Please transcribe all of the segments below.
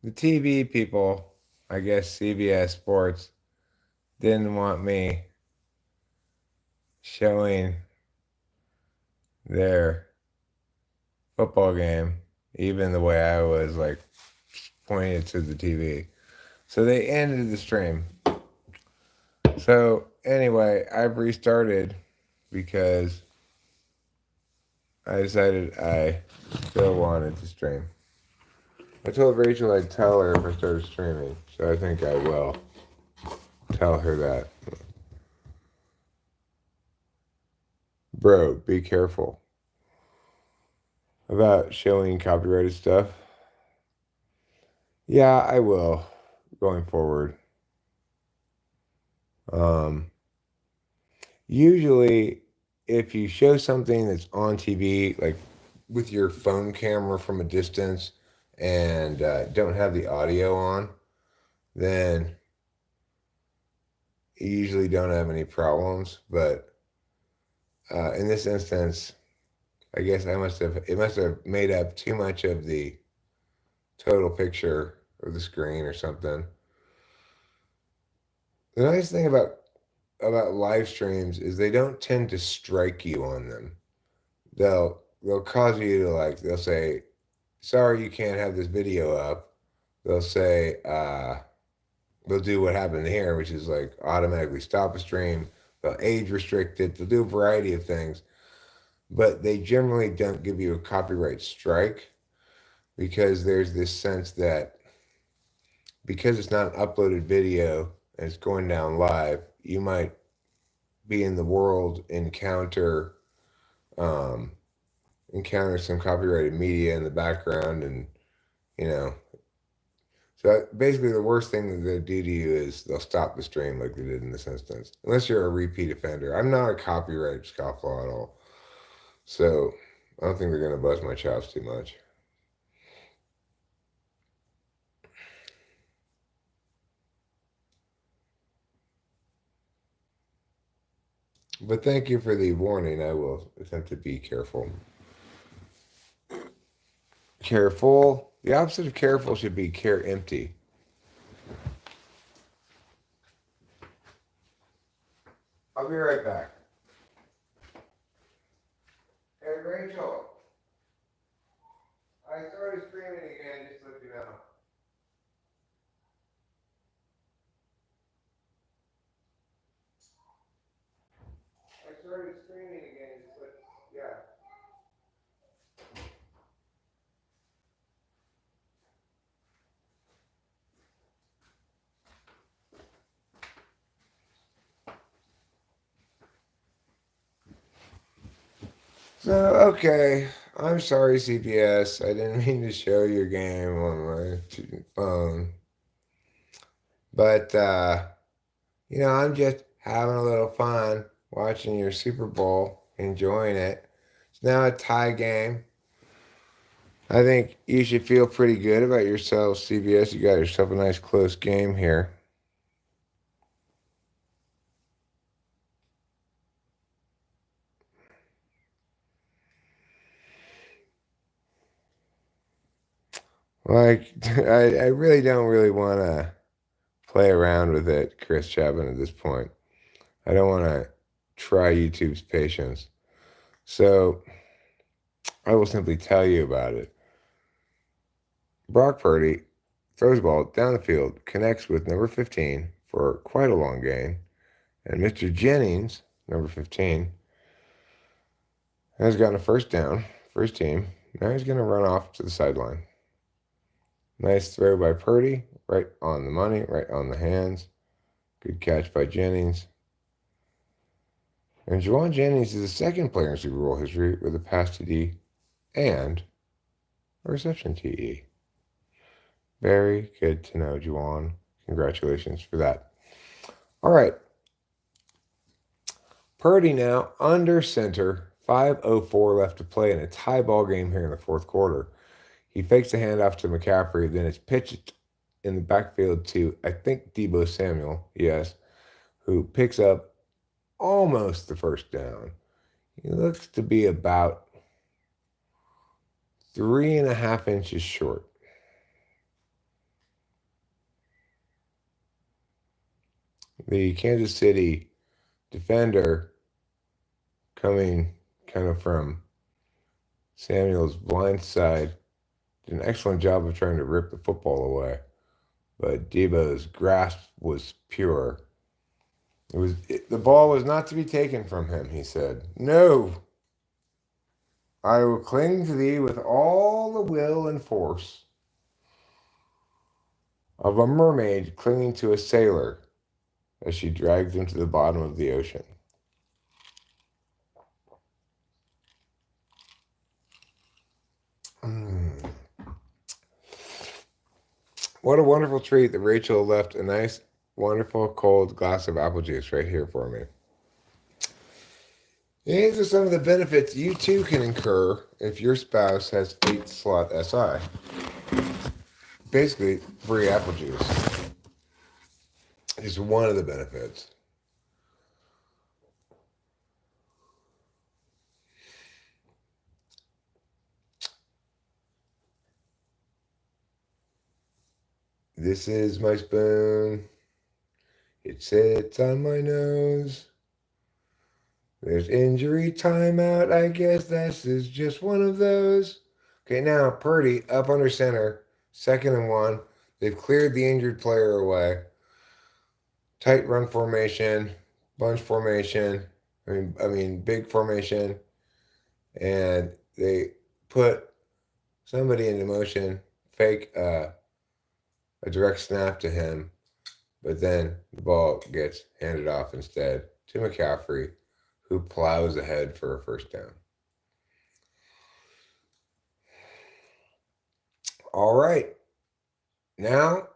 the TV people, I guess CBS Sports, didn't want me showing their football game, even the way I was like pointing it to the TV. So they ended the stream. So anyway, I've restarted because I decided I still wanted to stream. I told Rachel I'd tell her if I started streaming, so I think I will tell her that. Bro, be careful about showing copyrighted stuff. Yeah, I will going forward. Um, Usually, if you show something that's on TV, like with your phone camera from a distance and don't have the audio on, then you usually don't have any problems. But in this instance, I guess it must have made up too much of the total picture of the screen or something. The nice thing about live streams is they don't tend to strike you on them. They'll cause you to like they'll say, sorry you can't have this video up. They'll say, they'll do what happened here, which is like automatically stop a stream. They'll age restrict it. They'll do a variety of things, but they generally don't give you a copyright strike because there's this sense that because it's not an uploaded video and it's going down live, you might be in the world um, encounter some copyrighted media in the background, and you know. So basically, the worst thing that they do to you is they'll stop the stream like they did in this instance, unless you're a repeat offender. I'm not a copyright scofflaw at all, so I don't think they're gonna bust my chops too much. But thank you for the warning. I will attempt to be careful. Careful. The opposite of careful should be care empty. I'll be right back. Hey Rachel, I started streaming again. Just to let you know. I started streaming again. Just let yeah. So okay, I'm sorry, CPS. I didn't mean to show your game on my phone, but I'm just having a little fun watching your Super Bowl, enjoying it. It's now a tie game. I think you should feel pretty good about yourself, CBS. You got yourself a nice close game here. Like, I really don't really want to play around with it, Chris Chapman, at this point. I don't want to try YouTube's patience. So I will simply tell you about it. Brock Purdy throws the ball down the field, connects with number 15 for quite a long gain. And Mr. Jennings, number 15, has gotten a first down for his team. Now he's going to run off to the sideline. Nice throw by Purdy, right on the money, right on the hands. Good catch by Jennings. And Juwan Jennings is the second player in Super Bowl history with a pass TD and a reception TE. Very good to know, Juwan. Congratulations for that. All right. Purdy now under center. 5:04 left to play in a tie ball game here in the fourth quarter. He fakes the handoff to McCaffrey, then it's pitched in the backfield to, I think, Deebo Samuel, yes, who picks up almost the first down. He looks to be about 3.5 inches short. The Kansas City defender coming kind of from Samuel's blind side did an excellent job of trying to rip the football away, but Debo's grasp was pure. The ball was not to be taken from him, he said. No, I will cling to thee with all the will and force of a mermaid clinging to a sailor as she dragged him to the bottom of the ocean. What a wonderful treat that Rachel left a nice, wonderful, cold glass of apple juice right here for me. These are some of the benefits you too can incur if your spouse has 8-slot SI. Basically, free apple juice is one of the benefits. This is my spoon. It sits on my nose. There's injury timeout. I guess this is just one of those. Okay, now Purdy up under center, 2nd and 1. They've cleared the injured player away. Tight run formation, bunch formation. I mean big formation, and they put somebody into motion, fake a direct snap to him, but then the ball gets handed off instead to McCaffrey, who plows ahead for a first down. All right. Now,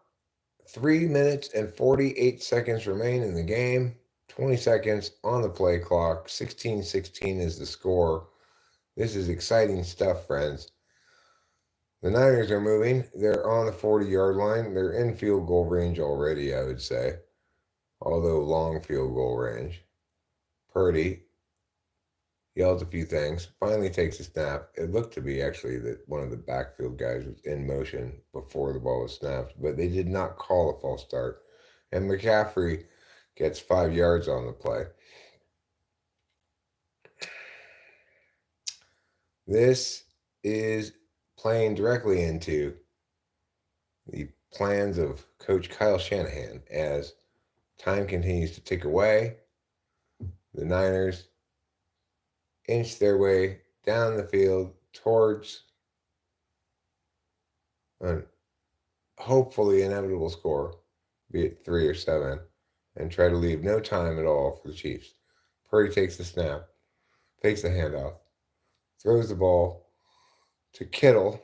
3 minutes and 48 seconds remain in the game. 20 seconds on the play clock. 16-16 is the score. This is exciting stuff, friends. The Niners are moving. They're on the 40-yard line. They're in field goal range already, I would say, although long field goal range. Purdy yells a few things, finally takes a snap. It looked to be actually that one of the backfield guys was in motion before the ball was snapped, but they did not call a false start. And McCaffrey gets 5 yards on the play. This is playing directly into the plans of Coach Kyle Shanahan as time continues to tick away. The Niners inch their way down the field towards an hopefully inevitable score, be it 3 or 7, and try to leave no time at all for the Chiefs. Purdy takes the snap, fakes the handoff, throws the ball to Kittle,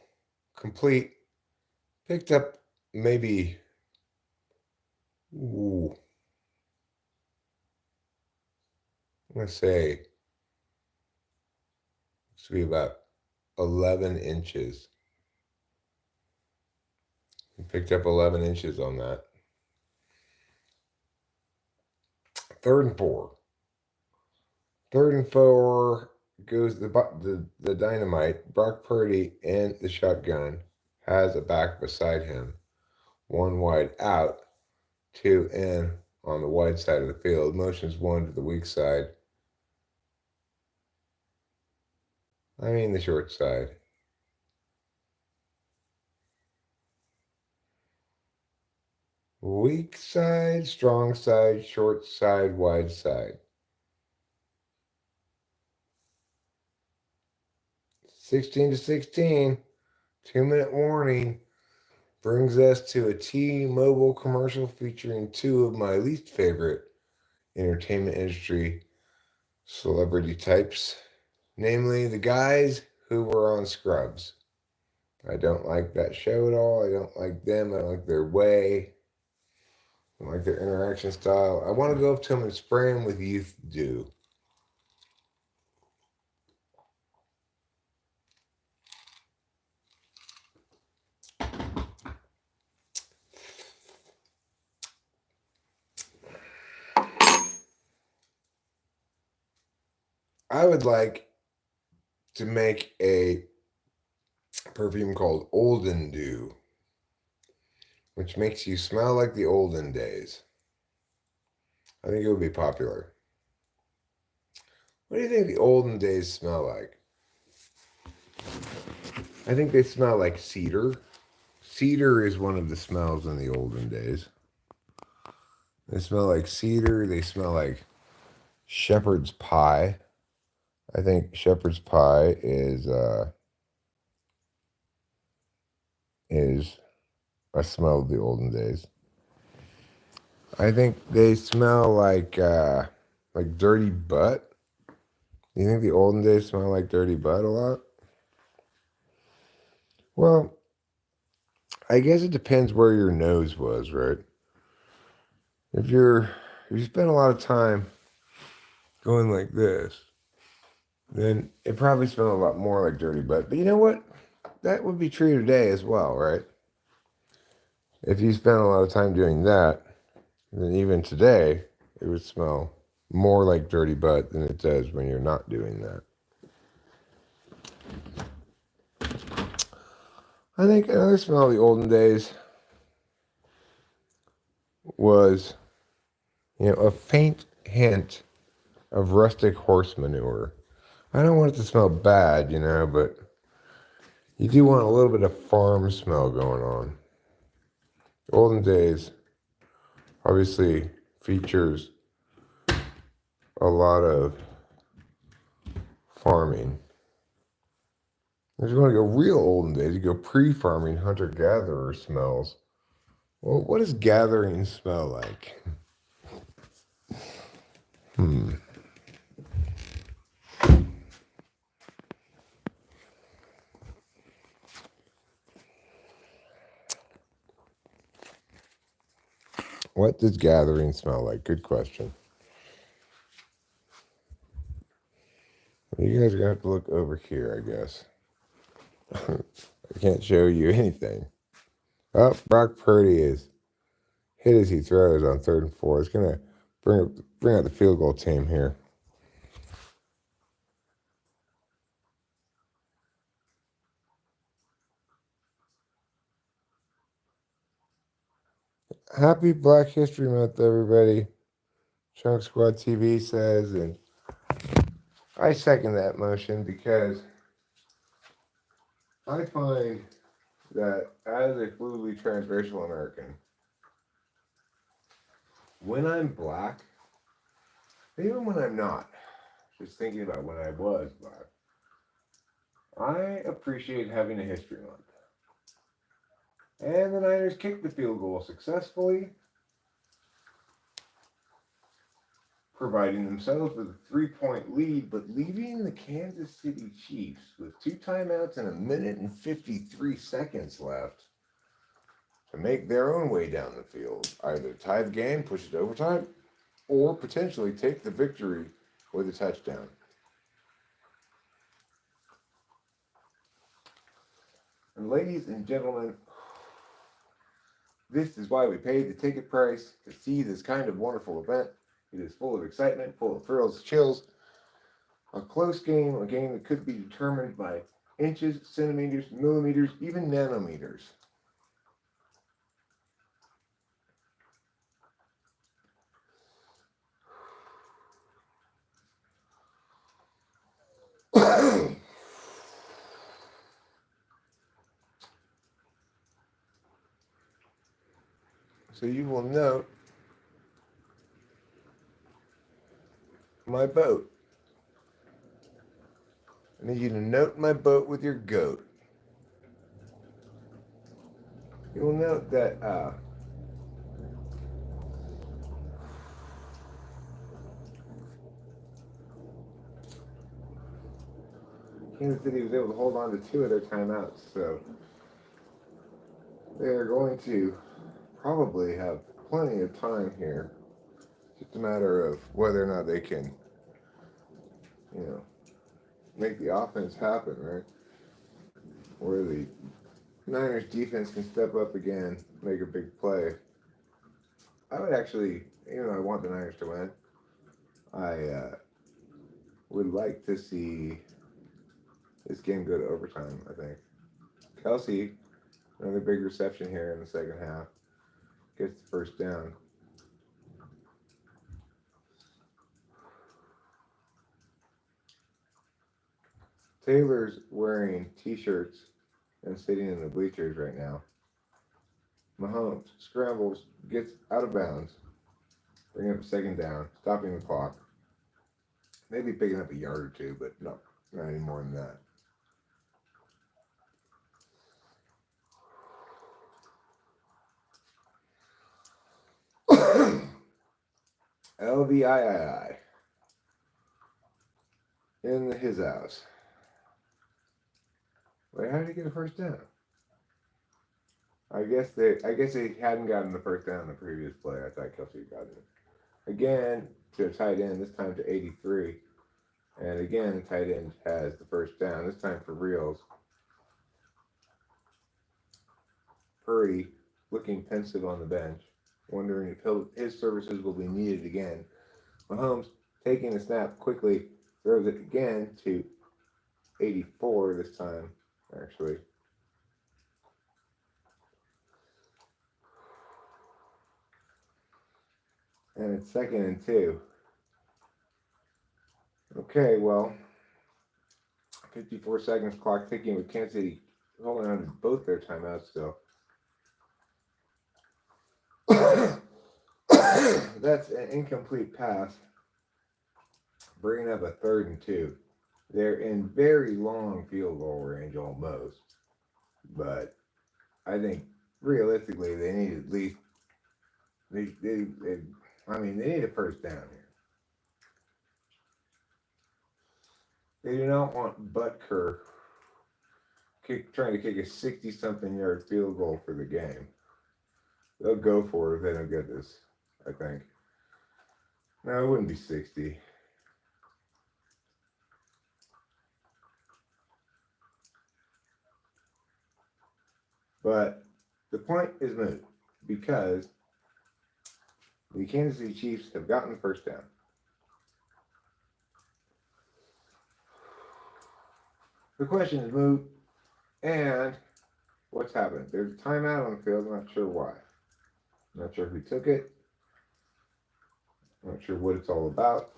complete, picked up maybe, I'm going to say, it's to be about 11 inches. He picked up 11 inches on that. 3rd and 4. 3rd and 4 goes the dynamite. Brock Purdy in the shotgun has a back beside him. 1 wide out, 2 in on the wide side of the field. Motions 1 to the weak side. I mean the short side. Weak side, strong side, short side, wide side. 16-16, 2-minute warning, brings us to a T-Mobile commercial featuring 2 of my least favorite entertainment industry celebrity types, namely the guys who were on Scrubs. I don't like that show at all. I don't like them. I don't like their way. I don't like their interaction style. I want to go up to them and spray them with youth dew. I would like to make a perfume called Olden Dew, which makes you smell like the olden days. I think it would be popular. What do you think the olden days smell like? I think they smell like cedar. Cedar is one of the smells in the olden days. They smell like cedar. They smell like shepherd's pie. I think shepherd's pie is a smell of the olden days. I think they smell like dirty butt. Do you think the olden days smell like dirty butt a lot? Well, I guess it depends where your nose was, right? If you spend a lot of time going like this, then it probably smells a lot more like dirty butt. But you know what? That would be true today as well, right? If you spend a lot of time doing that, then even today, it would smell more like dirty butt than it does when you're not doing that. I think another smell of the olden days was, a faint hint of rustic horse manure. I don't want it to smell bad, but you do want a little bit of farm smell going on. Olden days obviously features a lot of farming. If you want to go real olden days, you go pre-farming, hunter-gatherer smells. Well, what does gathering smell like? What does gathering smell like? Good question. Well, you guys are going to have to look over here, I guess. I can't show you anything. Oh, Brock Purdy is hit as he throws on 3rd and 4. It's going to bring out the field goal team here. Happy Black History Month, everybody. Chunk Squad TV says, and I second that motion because I find that as a fluidly transracial American, when I'm black, even when I'm not, just thinking about when I was black, I appreciate having a history month. And the Niners kicked the field goal successfully, providing themselves with a 3-point lead, but leaving the Kansas City Chiefs with 2 timeouts and 1 minute and 53 seconds left to make their own way down the field, either tie the game, push it to overtime, or potentially take the victory with a touchdown. And ladies and gentlemen, this is why we paid the ticket price to see this kind of wonderful event. It is full of excitement, full of thrills, chills. A close game, a game that could be determined by inches, centimeters, millimeters, even nanometers. So you will note my boat. I need you to note my boat with your goat. You will note that Kansas City was able to hold on to 2 of their timeouts, so they are going to probably have plenty of time here. It's just a matter of whether or not they can, make the offense happen, right? Where the Niners defense can step up again, make a big play. I would actually, even though I want the Niners to win, I would like to see this game go to overtime, I think. Kelsey, another big reception here in the second half, gets the first down. Taylor's wearing t-shirts and sitting in the bleachers right now. Mahomes scrambles, gets out of bounds, bringing up a second down, stopping the clock. Maybe picking up a yard or two, but no, not any more than that. LVII in his house. Wait, how did he get a first down? I guess they hadn't gotten the first down in the previous play. I thought Kelsey got it. Again, to a tight end, this time to 83. And again, the tight end has the first down, this time for reals. Purdy looking pensive on the bench, wondering if his services will be needed again. Mahomes taking the snap quickly, throws it again to 84 this time, actually. And it's 2nd and 2. Okay, well, 54 seconds clock ticking with Kansas City holding on to both their timeouts still. That's an incomplete pass, bringing up a 3rd and 2. They're in very long field goal range almost, but I think realistically they need at least they need a first down here. They do not want Butker trying to kick a 60-something yard field goal for the game. They'll go for it if they don't get this, I think. No, it wouldn't be 60. But the point is moot because the Kansas City Chiefs have gotten the first down. The question is moot, and what's happened? There's a timeout on the field. I'm not sure why. I'm not sure who took it. I'm not sure what it's all about.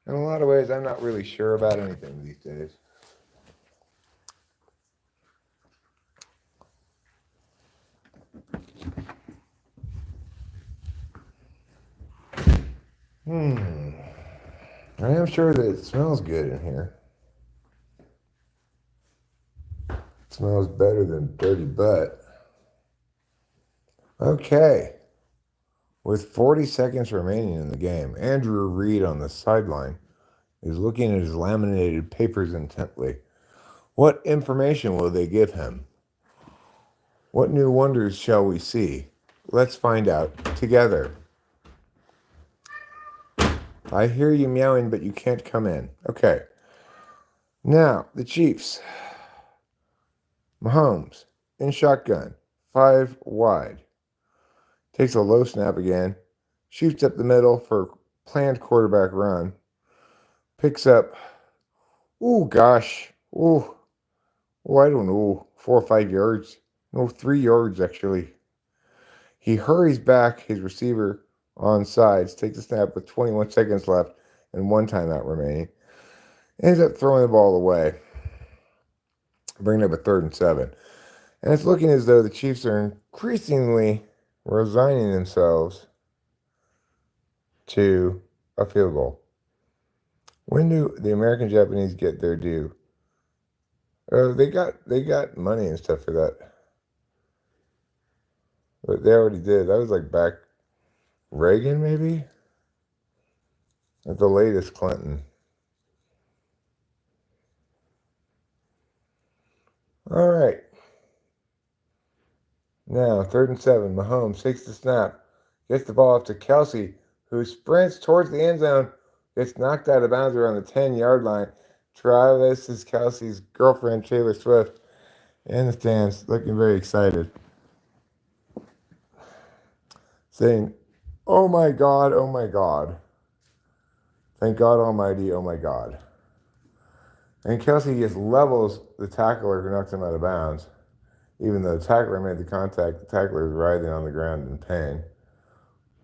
In a lot of ways, I'm not really sure about anything these days. I am sure that it smells good in here. It smells better than dirty butt. Okay. With 40 seconds remaining in the game, Andrew Reid on the sideline is looking at his laminated papers intently. What information will they give him? What new wonders shall we see? Let's find out together. I hear you meowing, but you can't come in. Okay. Now, the Chiefs. Mahomes in shotgun, 5 wide. Takes a low snap again. Shoots up the middle for a planned quarterback run. Picks up, I don't know, 4 or 5 yards. No, 3 yards, actually. He hurries back his receiver on sides, takes a snap with 21 seconds left and 1 timeout remaining. Ends up throwing the ball away, bringing up a 3rd and 7. And it's looking as though the Chiefs are increasingly resigning themselves to a field goal. When do the American Japanese get their due? They got money and stuff for that. But they already did. That was like back Reagan, maybe? At the latest, Clinton. All right. Now, 3rd and 7. Mahomes takes the snap. Gets the ball up to Kelsey, who sprints towards the end zone. Gets knocked out of bounds around the 10-yard line. Travis is Kelsey's girlfriend, Taylor Swift, in the stands, looking very excited. Saying, "Oh my God, oh my God. Thank God Almighty, oh my God." And Kelsey just levels the tackler who knocks him out of bounds. Even though the tackler made the contact, the tackler is writhing on the ground in pain.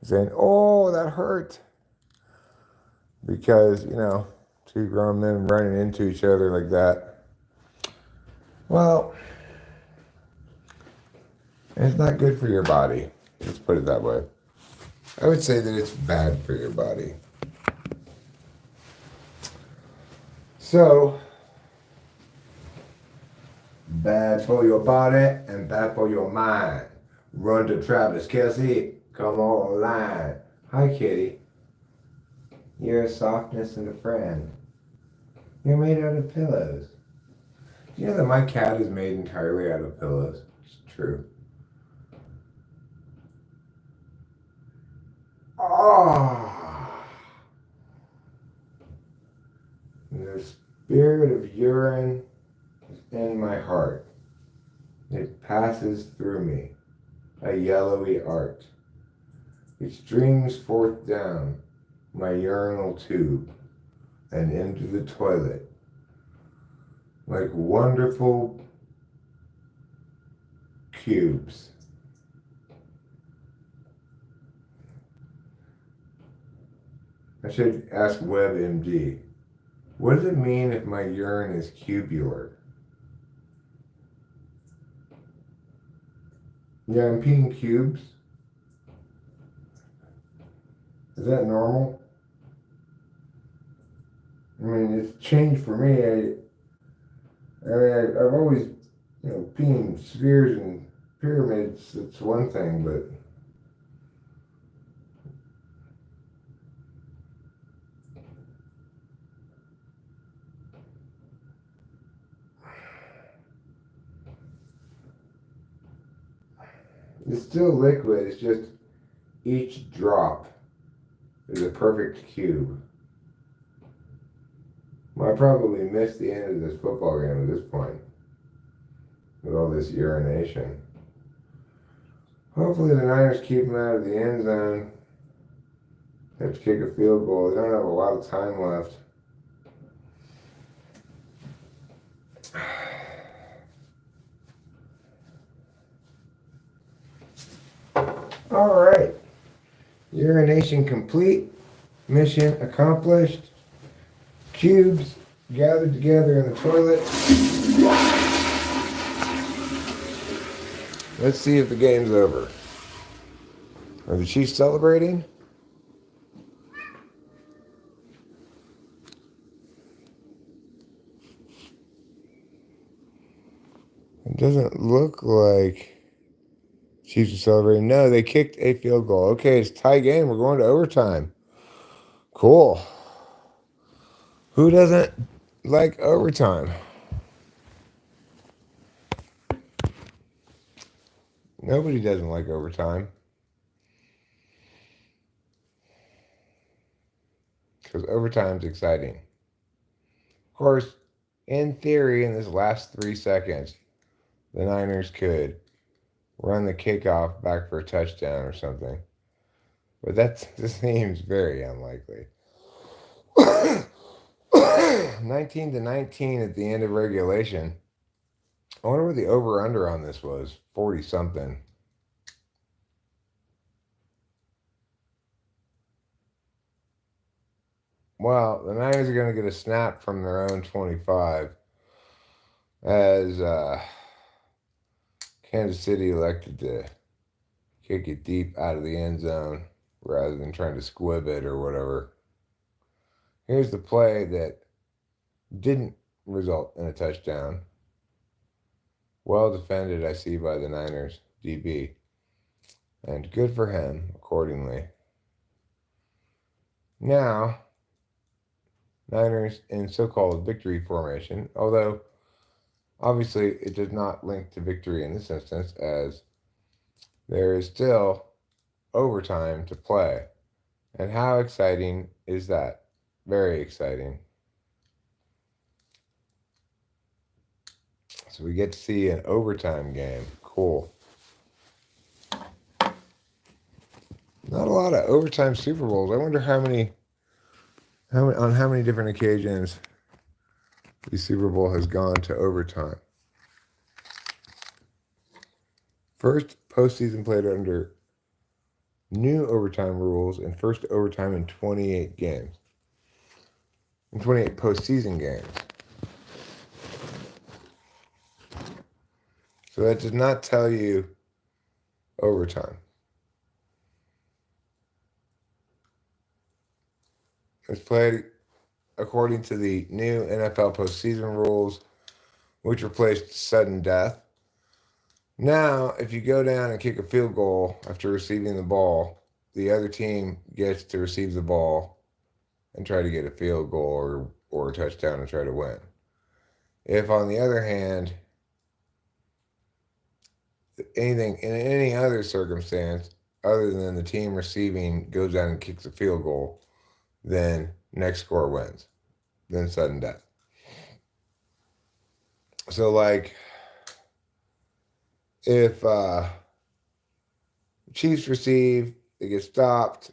Saying, "Oh, that hurt." because, two grown men running into each other like that, well, it's not good for your body. Let's put it that way. I would say that it's bad for your body. So, bad for your body and bad for your mind. Run to Travis Kelsey. Come online. Hi, kitty. You're a softness and a friend. You're made out of pillows. You know that my cat is made entirely out of pillows? It's true. Ah. The spirit of urine is in my heart. It passes through me, a yellowy art. It streams forth down my urinal tube and into the toilet like wonderful cubes. I should ask WebMD, what does it mean if my urine is cubular? Yeah, I'm peeing cubes. Is that normal? I mean, it's changed for me. I've always, peeing spheres and pyramids, it's one thing, but it's still liquid. It's just each drop is a perfect cube. Well, I probably missed the end of this football game at this point with all this urination. Hopefully the Niners keep them out of the end zone. They have to kick a field goal. They don't have a lot of time left. All right. Urination complete. Mission accomplished. Cubes gathered together in the toilet. Let's see if the game's over. Are the Chiefs celebrating? It doesn't look like Chiefs are celebrating. No, they kicked a field goal. Okay, it's a tie game. We're going to overtime. Cool. Who doesn't like overtime? Nobody doesn't like overtime. Because overtime's exciting. Of course, in theory, in this last 3 seconds, the Niners could run the kickoff back for a touchdown or something. But this seems very unlikely. 19-19 at the end of regulation. I wonder what the over-under on this was. 40-something. Well, the Niners are going to get a snap from their own 25 as Kansas City elected to kick it deep out of the end zone rather than trying to squib it or whatever. Here's the play that didn't result in a touchdown. Well defended, I see, by the Niners DB. And good for him, accordingly. Now, Niners in so-called victory formation, although obviously it does not link to victory in this instance, as there is still overtime to play. And how exciting is that? Very exciting. So we get to see an overtime game. Cool. Not a lot of overtime Super Bowls. I wonder how many on how many different occasions the Super Bowl has gone to overtime. First postseason played under new overtime rules and first overtime in 28 games. and 28 postseason games. So that does not tell you overtime. It's played according to the new NFL postseason rules, which replaced sudden death. Now, if you go down and kick a field goal after receiving the ball, the other team gets to receive the ball and try to get a field goal or a touchdown and try to win. If, on the other hand, anything in any other circumstance other than the team receiving goes down and kicks a field goal, then next score wins. Then sudden death. So, like, if Chiefs receive, they get stopped,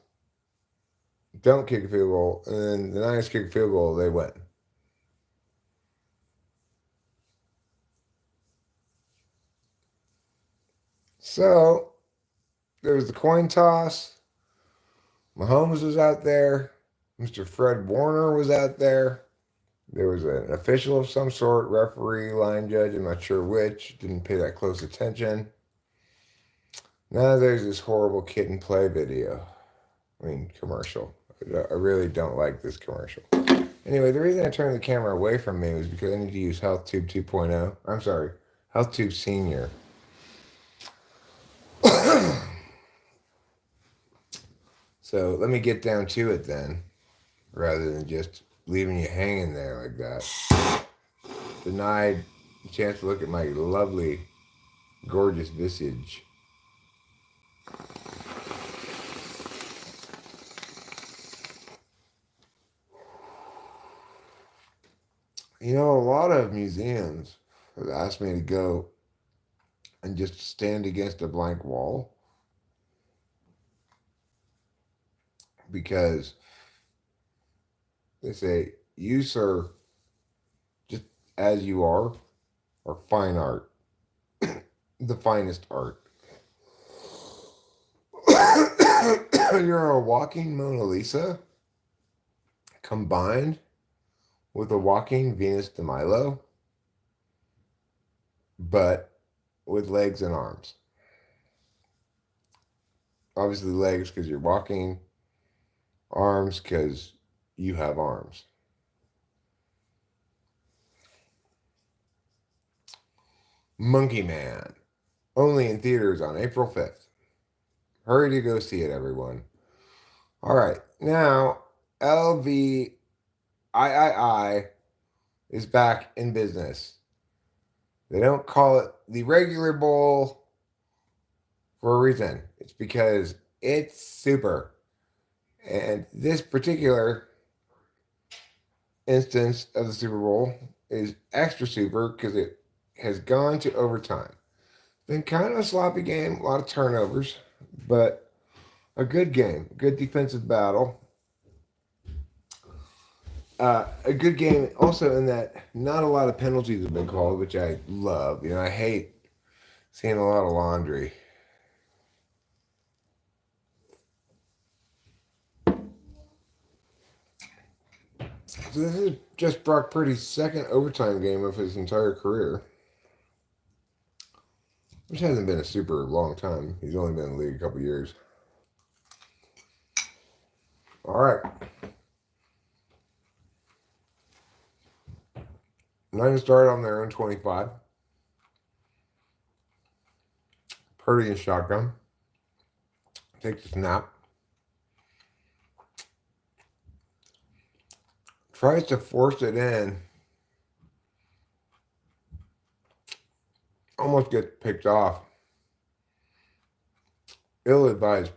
don't kick a field goal, and then the Niners kick a field goal, they win. So there was the coin toss. Mahomes was out there. Mr. Fred Warner was out there. There was an official of some sort, referee, line judge, I'm not sure which, didn't pay that close attention. Now there's this horrible kitten play video. Commercial. I really don't like this commercial. Anyway, the reason I turned the camera away from me was because I need to use HealthTube 2.0. I'm sorry, HealthTube Senior. So let me get down to it then, rather than just leaving you hanging there like that. Denied the chance to look at my lovely, gorgeous visage. A lot of museums have asked me to go and just stand against a blank wall because they say, you, sir, just as you are fine art, the finest art. You're a walking Mona Lisa combined with a walking Venus de Milo, but with legs and arms. Obviously legs because you're walking, arms because you have arms. Monkey Man, only in theaters on April 5th. Hurry to go see it, everyone. All right, now LVIII is back in business. They don't call it the regular bowl for a reason. It's because it's super. And this particular instance of the Super Bowl is extra super because it has gone to overtime. Been kind of a sloppy game, a lot of turnovers, but a good game, good defensive battle. A good game also in that not a lot of penalties have been called, which I love. I hate seeing a lot of laundry. So this is just Brock Purdy's second overtime game of his entire career, which hasn't been a super long time. He's only been in the league a couple years. All right. Niners start on their own 25. Purdy in shotgun. Takes a snap. Tries to force it in. Almost gets picked off. Ill-advised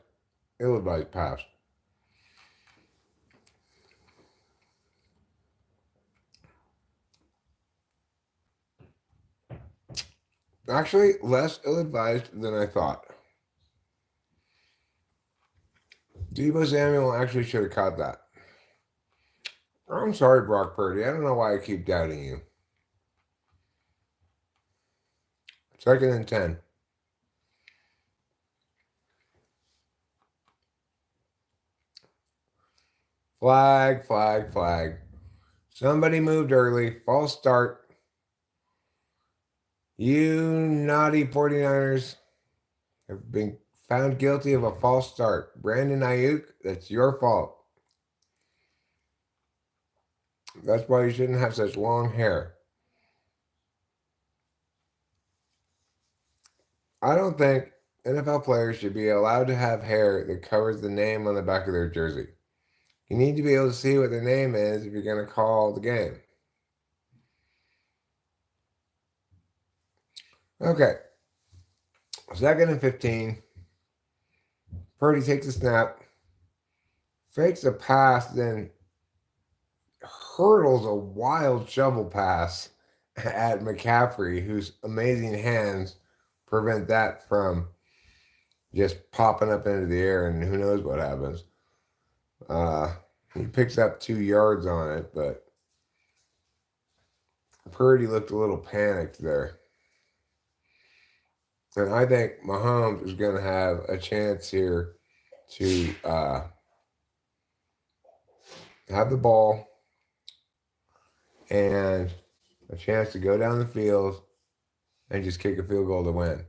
pass. Actually, less ill-advised than I thought. Deebo Samuel actually should have caught that. I'm sorry, Brock Purdy. I don't know why I keep doubting you. 2nd and 10. Flag. Somebody moved early. False start. You naughty 49ers have been found guilty of a false start. Brandon Ayuk, that's your fault. That's why you shouldn't have such long hair. I don't think NFL players should be allowed to have hair that covers the name on the back of their jersey. You need to be able to see what their name is if you're going to call the game. Okay. 2nd and 15. Purdy takes a snap, fakes a pass, then hurdles a wild shovel pass at McCaffrey, whose amazing hands prevent that from just popping up into the air, and who knows what happens. He picks up 2 yards on it, but Purdy looked a little panicked there. And I think Mahomes is going to have a chance here to have the ball and a chance to go down the field and just kick a field goal to win.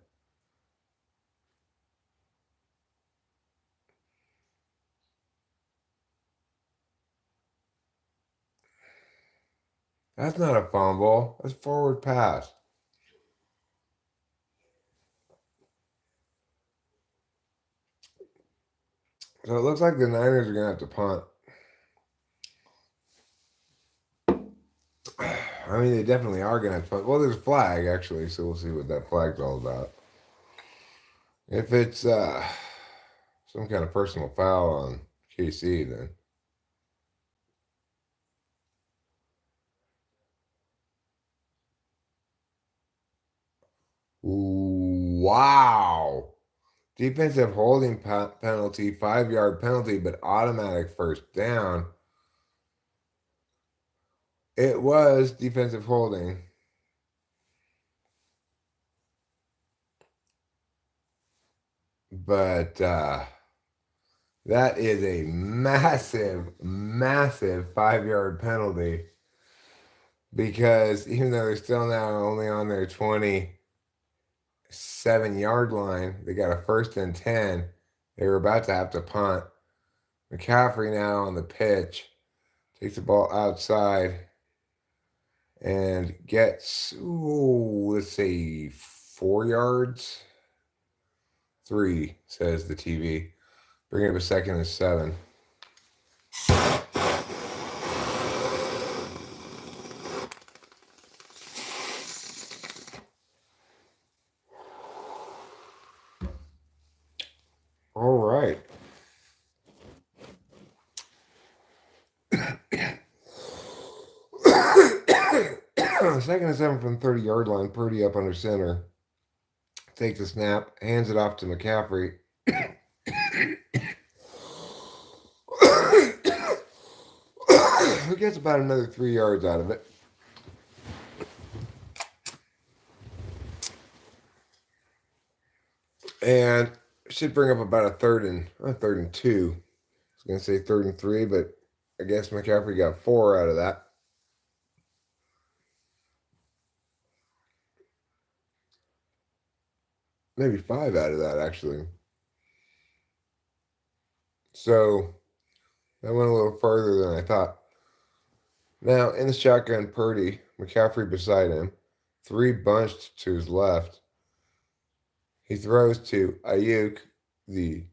That's not a fumble. That's forward pass. So it looks like the Niners are going to have to punt. I mean, they definitely are going to have to punt. Well, there's a flag, actually, so we'll see what that flag's all about. If it's some kind of personal foul on KC, then. Wow. Defensive holding penalty, 5-yard penalty, but automatic first down. It was defensive holding. But that is a massive, massive 5-yard penalty. Because even though they're still now only on their 27-yard line, they got a 1st and 10. They were about to have to punt. McCaffrey now on the pitch takes the ball outside and gets, let's say 4 yards. 3, says the TV. Bring it up a 2nd and 7. All right. Second and 7 from the 30-yard line. Purdy up under center. Takes a snap, hands it off to McCaffrey. Who gets about another 3 yards out of it. And should bring up about a 3rd and 2. I was going to say 3rd and 3, but I guess McCaffrey got 4 out of that. Maybe 5 out of that, actually. So that went a little further than I thought. Now, in the shotgun, Purdy, McCaffrey beside him, 3 bunched to his left. He throws to Ayuk, the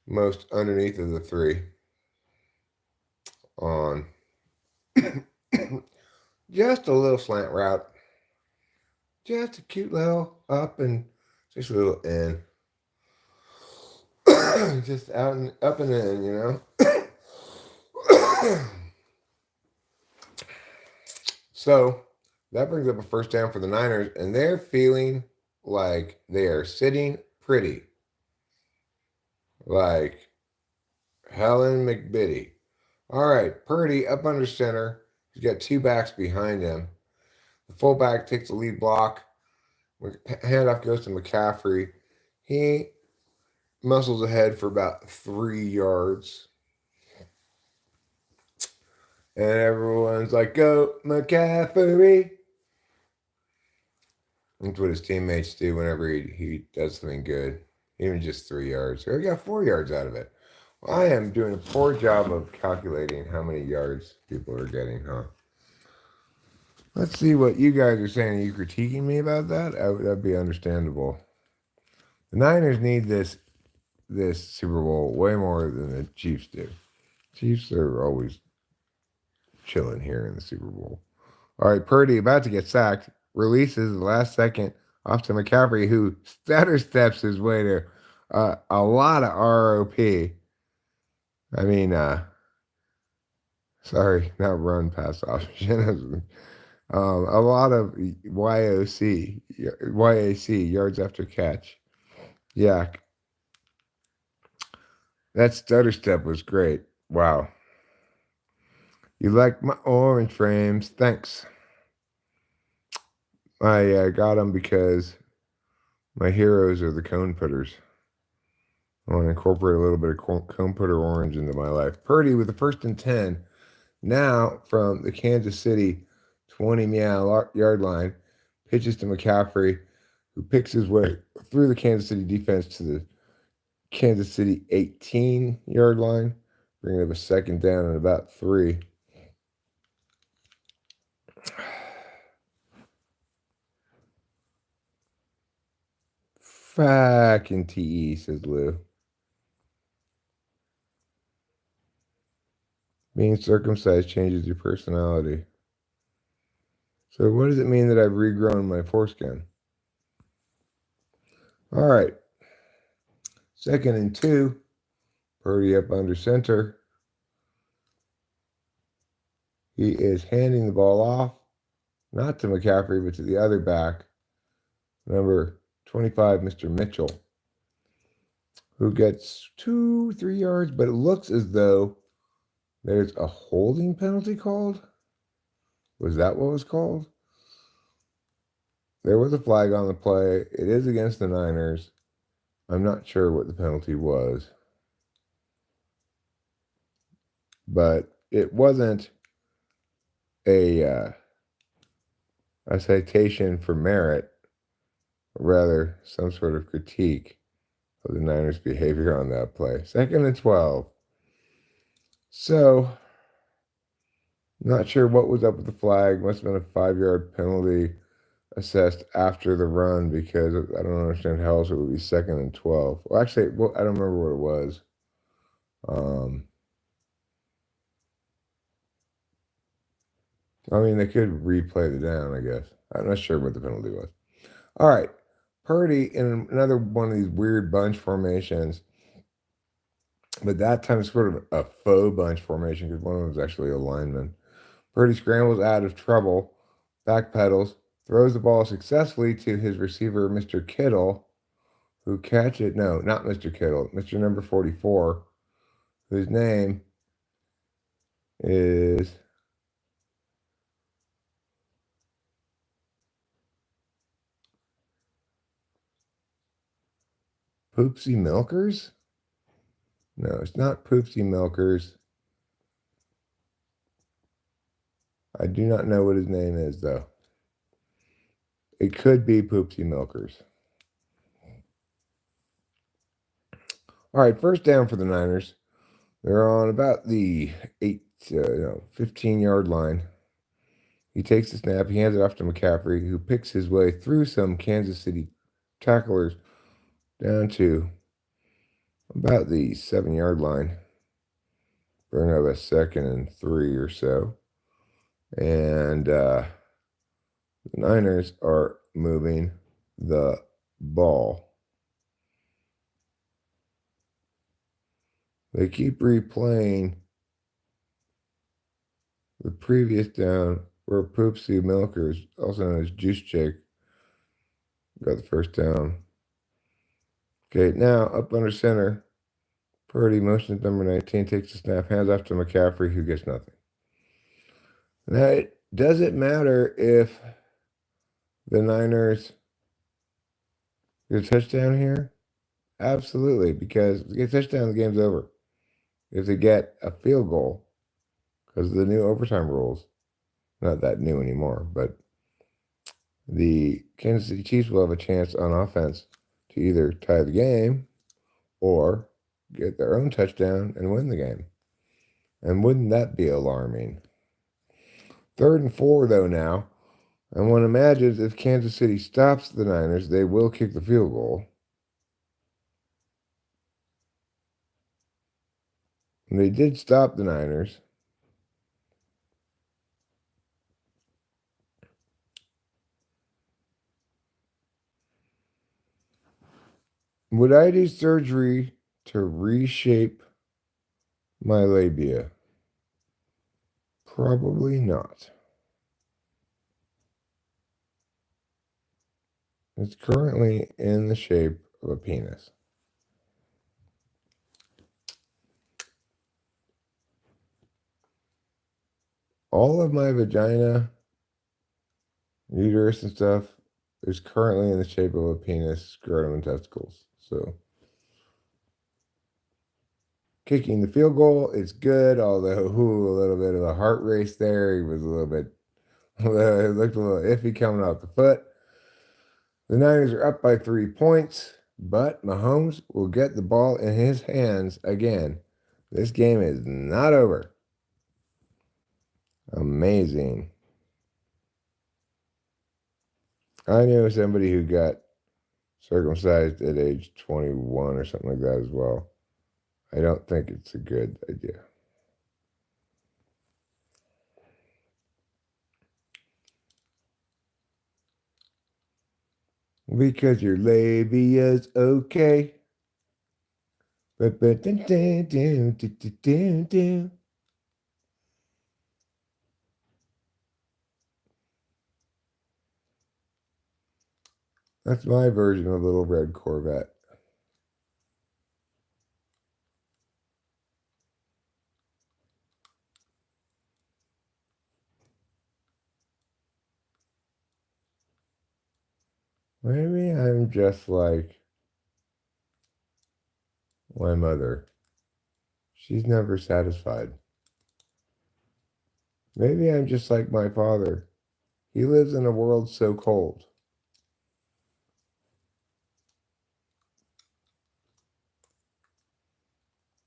most underneath of the 3, on just a little slant route. Just a cute little up and just a little in. Just out and up and in, you know? So that brings up a 1st down for the Niners, and they're feeling like they are sitting pretty. Like Helen McBitty. All right, Purdy up under center. He's got 2 backs behind him. The fullback takes the lead block. Handoff goes to McCaffrey. He muscles ahead for about 3 yards. And everyone's like, go McCaffrey. That's what his teammates do whenever he does something good. Even just 3 yards. Or he got 4 yards out of it. Well, I am doing a poor job of calculating how many yards people are getting, huh? Let's see what you guys are saying. Are you critiquing me about that? That'd be understandable. The Niners need this Super Bowl way more than the Chiefs do. Chiefs are always chilling here in the Super Bowl. All right, Purdy about to get sacked. Releases the last second off to McCaffrey, who stutter steps his way to a lot of ROP. I mean, sorry, not run pass option. A lot of YAC, yards after catch. Yeah, that stutter step was great. Wow. You like my orange frames? Thanks. I got them because my heroes are the cone putters. I want to incorporate a little bit of cone putter orange into my life. Purdy with the 1st and 10. Now from the Kansas City 20-yard line, pitches to McCaffrey, who picks his way through the Kansas City defense to the Kansas City 18-yard line, bringing up a 2nd down and about 3. Fucking TE, says Lou. Being circumcised changes your personality. So what does it mean that I've regrown my foreskin? All right. 2nd and 2. Purdy up under center. He is handing the ball off, not to McCaffrey, but to the other back, number 25, Mr. Mitchell, who gets 2-3 yards, but it looks as though there's a holding penalty called. Was that what was called? There was a flag on the play. It is against the Niners. I'm not sure what the penalty was, but it wasn't a citation for merit, rather some sort of critique of the Niners' behavior on that play. 2nd and 12. So, not sure what was up with the flag. Must have been a 5-yard penalty assessed after the run, because I don't understand how else it would be 2nd and 12. Well, actually, I don't remember what it was. I mean, they could replay the down, I guess. I'm not sure what the penalty was. All right. Purdy in another one of these weird bunch formations, but that time it's sort of a faux bunch formation because one of them was actually a lineman. Purdy scrambles out of trouble, backpedals, throws the ball successfully to his receiver, Mr. Kittle, who catches it. No, not Mr. Kittle, Mr. number 44, whose name is Poopsie Milkers? No, it's not Poopsie Milkers. I do not know what his name is, though. It could be Poopsie Milkers. All right, 1st down for the Niners. They're on about the 15-yard line. He takes the snap. He hands it off to McCaffrey, who picks his way through some Kansas City tacklers down to about the 7-yard line. Bring up a 2nd and 3 or so. And the Niners are moving the ball. They keep replaying the previous down where Poopsie Milkers, also known as Juice Jake, got the 1st down. Okay, now up under center, Purdy motions number 19, takes the snap, hands off to McCaffrey, who gets nothing. Now, does it matter if the Niners get a touchdown here? Absolutely, because if they get a touchdown, the game's over. If they get a field goal, because of the new overtime rules. Not that new anymore, but the Kansas City Chiefs will have a chance on offense to either tie the game or get their own touchdown and win the game. And wouldn't that be alarming? 3rd and 4, though, now. And one imagines if Kansas City stops the Niners, they will kick the field goal. And they did stop the Niners. Would I do surgery to reshape my labia? Probably not. It's currently in the shape of a penis. All of my vagina, uterus and stuff is currently in the shape of a penis, scrotum, and testicles. So kicking the field goal is good, although a little bit of a heart race there. He was a little bit, it looked a little iffy coming off the foot. The Niners are up by 3 points, but Mahomes will get the ball in his hands again. This game is not over. Amazing. I knew somebody who got circumcised at age 21 or something like that as well. I don't think it's a good idea. Because your labia's okay. That's my version of Little Red Corvette. Maybe I'm just like my mother. She's never satisfied. Maybe I'm just like my father. He lives in a world so cold.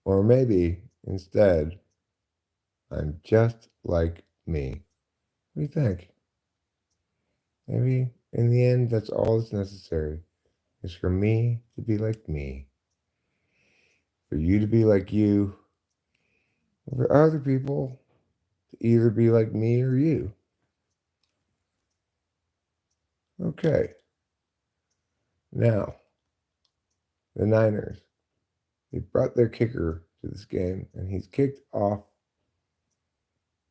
Or maybe, instead, I'm just like me. What do you think? Maybe, in the end, that's all that's necessary. Is for me to be like me. For you to be like you. For other people to either be like me or you. Okay. Now, the Niners. They brought their kicker to this game, and he's kicked off.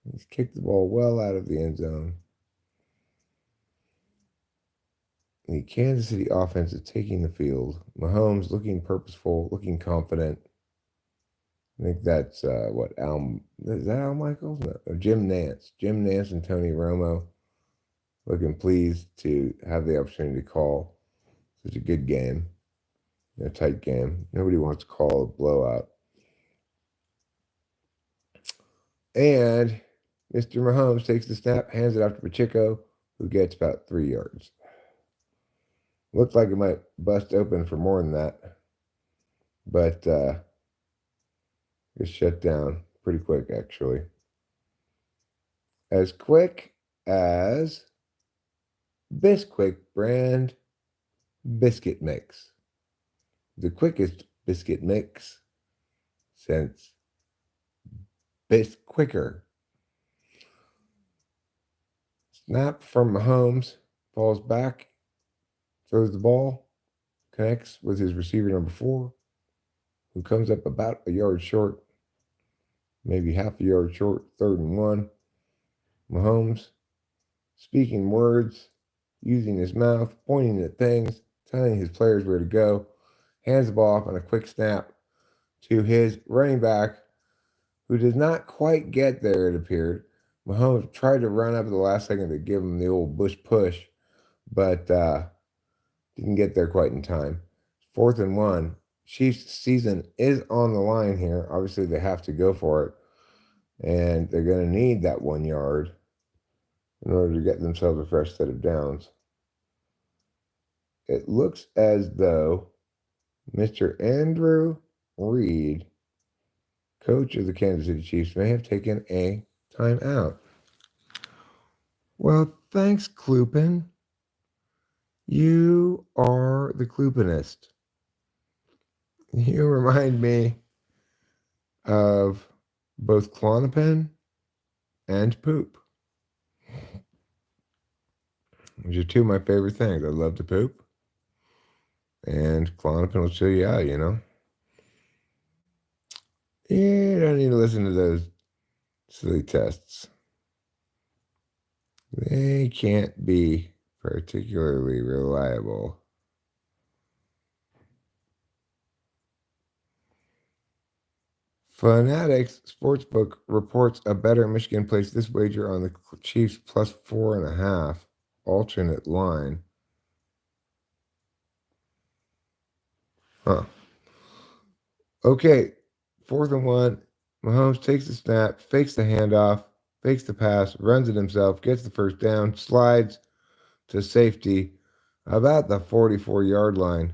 He's kicked the ball well out of the end zone. The Kansas City offense is taking the field. Mahomes looking purposeful, looking confident. I think that's is that Al Michaels? No, Jim Nance. Jim Nance and Tony Romo looking pleased to have the opportunity to call such a good game, a tight game. Nobody wants to call a blowout. And Mr. Mahomes takes the snap, hands it off to Pacheco, who gets about 3 yards. Looks like it might bust open for more than that, but gets shut down pretty quick, actually. As quick as Bisquick brand biscuit mix. The quickest biscuit mix since Bisquicker. Snap from Mahomes, falls back, throws the ball, connects with his receiver number 4, who comes up about a yard short, maybe half a yard short, 3rd and 1. Mahomes speaking words, using his mouth, pointing at things, telling his players where to go, hands the ball off on a quick snap to his running back, who does not quite get there, it appeared. Mahomes tried to run up at the last second to give him the old bush push, but didn't get there quite in time. 4th and 1. Chiefs' season is on the line here. Obviously, they have to go for it. And they're going to need that 1 yard in order to get themselves a fresh set of downs. It looks as though Mr. Andrew Reid, coach of the Kansas City Chiefs, may have taken a timeout. Well, thanks, Klupin. You are the Klupinist. You remind me of both Klonopin and poop, which are two of my favorite things. I love to poop, and Klonopin will show you out, you know? You don't need to listen to those silly tests. They can't be particularly reliable. Fanatics Sportsbook reports a better Michigan placed this wager on the Chiefs plus 4.5 alternate line. Huh. Okay, 4th and 1. Mahomes takes the snap, fakes the handoff, fakes the pass, runs it himself, gets the first down, slides to safety about the 44-yard line.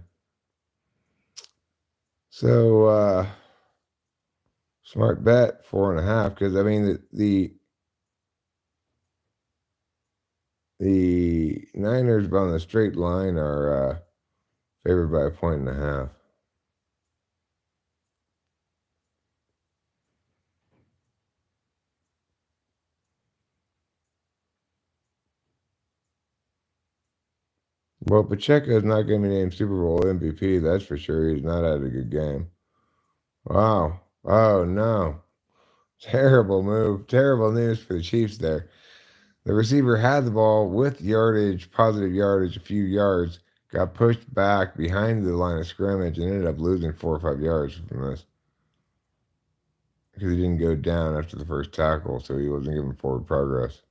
So, smart bet, 4.5, because I mean the Niners on the straight line are favored by 1.5. Well, Pacheco is not going to be named Super Bowl MVP, that's for sure. He's not had a good game. Wow. Oh, no. Terrible move. Terrible news for the Chiefs there. The receiver had the ball with yardage, positive yardage, a few yards, got pushed back behind the line of scrimmage, and ended up losing 4 or 5 yards from this because he didn't go down after the first tackle, so he wasn't given forward progress.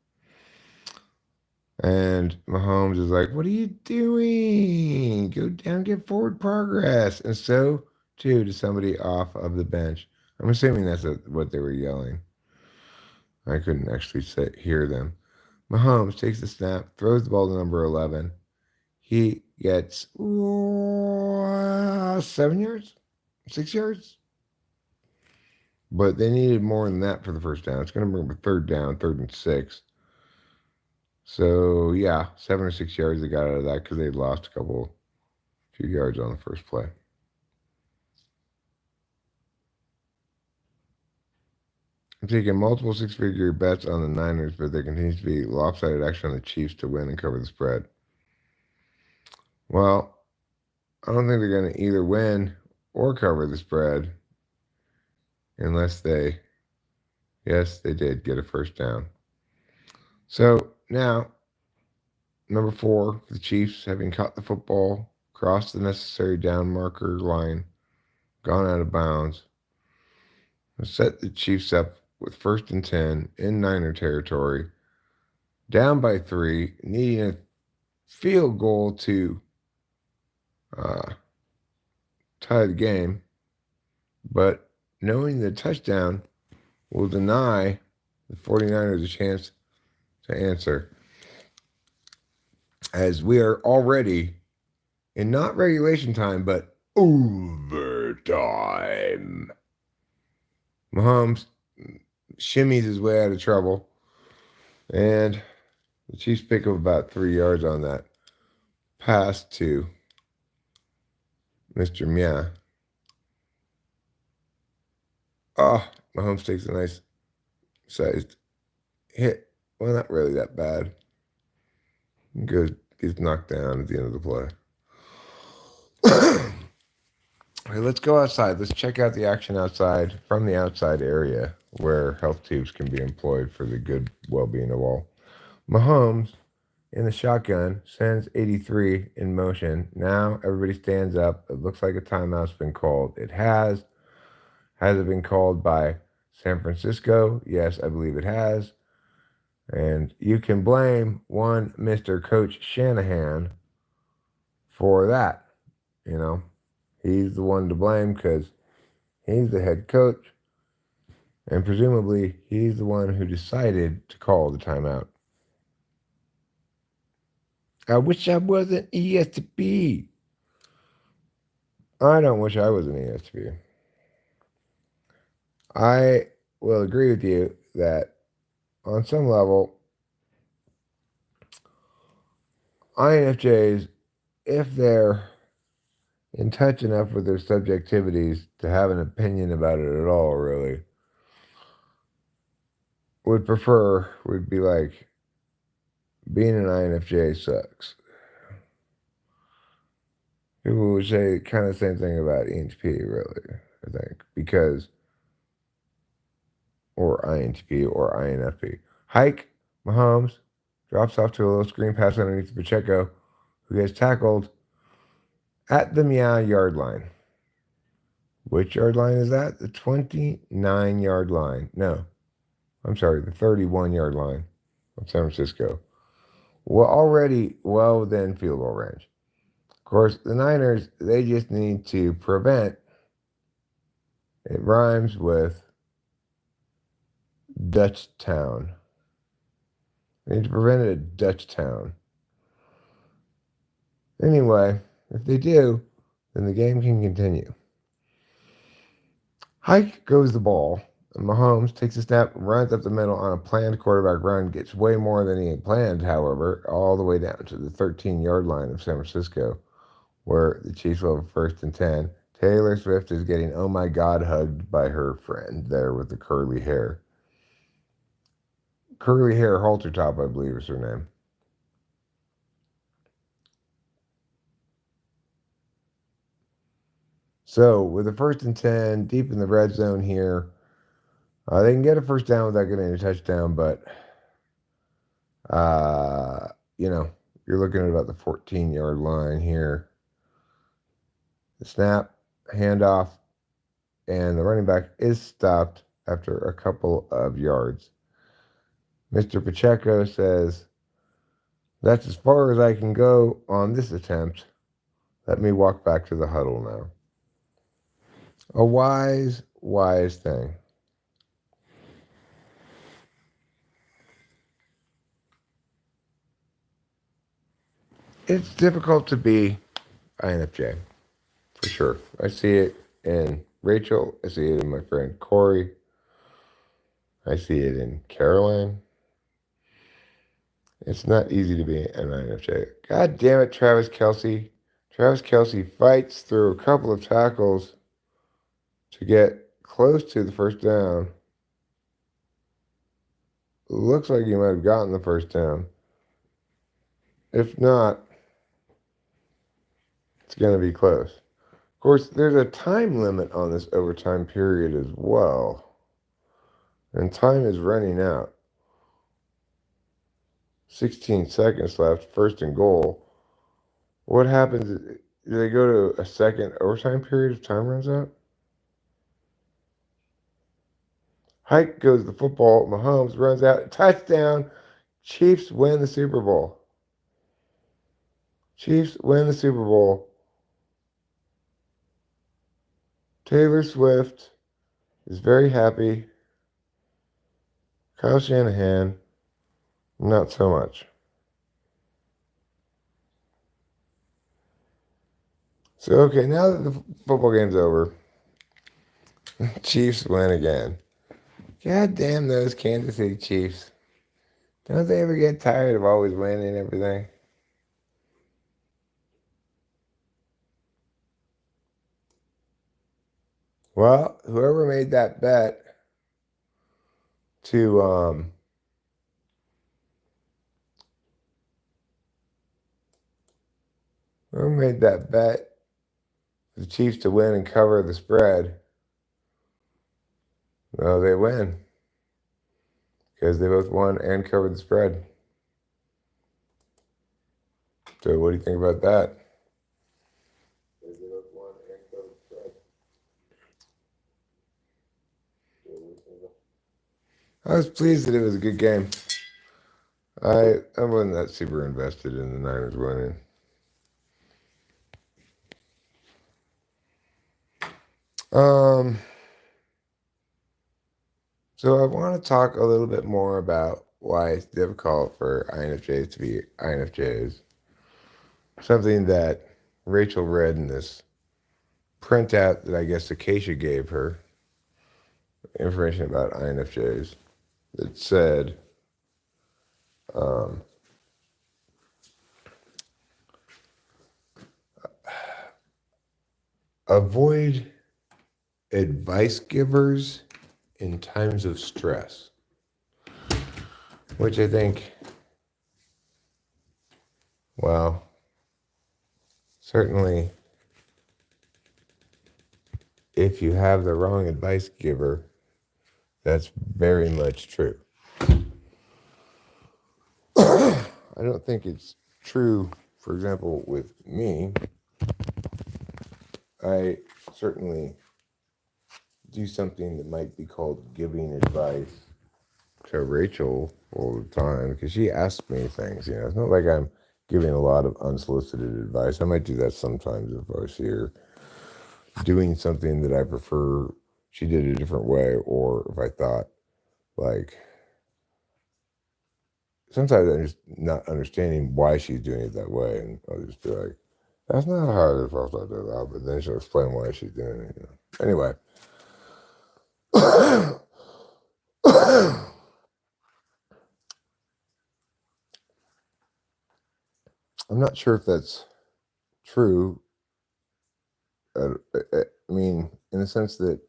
And Mahomes is like, what are you doing? Go down, get forward progress. And so, too, to somebody off of the bench. I'm assuming that's what they were yelling. I couldn't actually hear them. Mahomes takes the snap, throws the ball to number 11. He gets 7 yards? 6 yards? But they needed more than that for the first down. It's going to bring up a third down, 3rd and 6. So, yeah, 7 or 6 yards they got out of that because they lost a few yards on the first play. I'm taking multiple 6-figure bets on the Niners, but there continues to be lopsided action on the Chiefs to win and cover the spread. Well, I don't think they're going to either win or cover the spread unless yes, they did get a first down. So now, number 4, the Chiefs, having caught the football, crossed the necessary down marker line, gone out of bounds, set the Chiefs up with 1st and 10 in Niner territory, down by 3, needing a field goal to tie the game, but knowing the touchdown will deny the 49ers a chance to answer, as we are already in not regulation time, but overtime. Mahomes shimmies his way out of trouble, and the Chiefs pick up about 3 yards on that pass to Mr. Mia. Mahomes takes a nice sized hit. Well, not really that bad. Gets knocked down at the end of the play. Okay, let's go outside. Let's check out the action outside from the outside area where health tubes can be employed for the good well-being of all. Mahomes in the shotgun sends 83 in motion. Now everybody stands up. It looks like a timeout's been called. It has. Has it been called by San Francisco? Yes, I believe it has. And you can blame one Mr. Coach Shanahan for that. You know, he's the one to blame because he's the head coach. And presumably, he's the one who decided to call the timeout. I wish I wasn't ESP. I don't wish I was an ESP. I will agree with you that on some level, INFJs, if they're in touch enough with their subjectivities to have an opinion about it at all, really, would be like, being an INFJ sucks. People would say kind of the same thing about ENTP, really, I think, or INTP or INFP. Hike, Mahomes drops off to a little screen pass underneath Pacheco, who gets tackled at the meow yard line. Which yard line is that? The 29-yard line. No, I'm sorry, the 31-yard line of San Francisco. Well, already well within field goal range. Of course, the Niners, they just need to prevent, it rhymes with Dutch Town. They need to prevent it at Dutch Town. Anyway, if they do, then the game can continue. Hike goes the ball, and Mahomes takes a snap, runs up the middle on a planned quarterback run, gets way more than he had planned, however, all the way down to the 13-yard line of San Francisco, where the Chiefs will have a 1st and 10. Taylor Swift is getting, oh my God, hugged by her friend there with the curly hair. Curly hair halter top, I believe is her name. So with a 1st and 10, deep in the red zone here, they can get a first down without getting a touchdown, but uh, you know, you're looking at about the 14-yard line here. The snap, handoff, and the running back is stopped after a couple of yards. Mr. Pacheco says, "That's as far as I can go on this attempt. Let me walk back to the huddle now." A wise, wise thing. It's difficult to be INFJ, for sure. I see it in Rachel. I see it in my friend Corey. I see it in Caroline. It's not easy to be an INFJ. God damn it, Travis Kelce. Travis Kelce fights through a couple of tackles to get close to the first down. Looks like he might have gotten the first down. If not, it's going to be close. Of course, there's a time limit on this overtime period as well. And time is running out. 16 seconds left, 1st and goal. What happens? Do they go to a second overtime period if time runs out? Hike goes the football. Mahomes runs out. Touchdown. Chiefs win the Super Bowl. Chiefs win the Super Bowl. Taylor Swift is very happy. Kyle Shanahan, not so much. So, okay, now that the football game's over, Chiefs win again. God damn those Kansas City Chiefs. Don't they ever get tired of always winning everything? Well, whoever made that bet to whoever made that bet for the Chiefs to win and cover the spread, well, they win because they both won and covered the spread. So, what do you think about that? I was pleased that it was a good game. I wasn't that super invested in the Niners winning. Um, So I want to talk a little bit more about why it's difficult for INFJs to be INFJs. Something that Rachel read in this printout that I guess Acacia gave her, information about INFJs, that said, um, avoid advice givers in times of stress, which I think, well, certainly if you have the wrong advice giver, that's very much true. I don't think it's true, for example, with me. I certainly do something that might be called giving advice to Rachel all the time because she asks me things. It's not like I'm giving a lot of unsolicited advice. I might do that sometimes if I see her doing something that I prefer she did a different way, or if I thought, like, sometimes I'm just not understanding why she's doing it that way, and I'll just be like, that's not how it's supposed to do that, but then she'll explain why she's doing it. Anyway. I'm not sure if that's true. I mean, in the sense that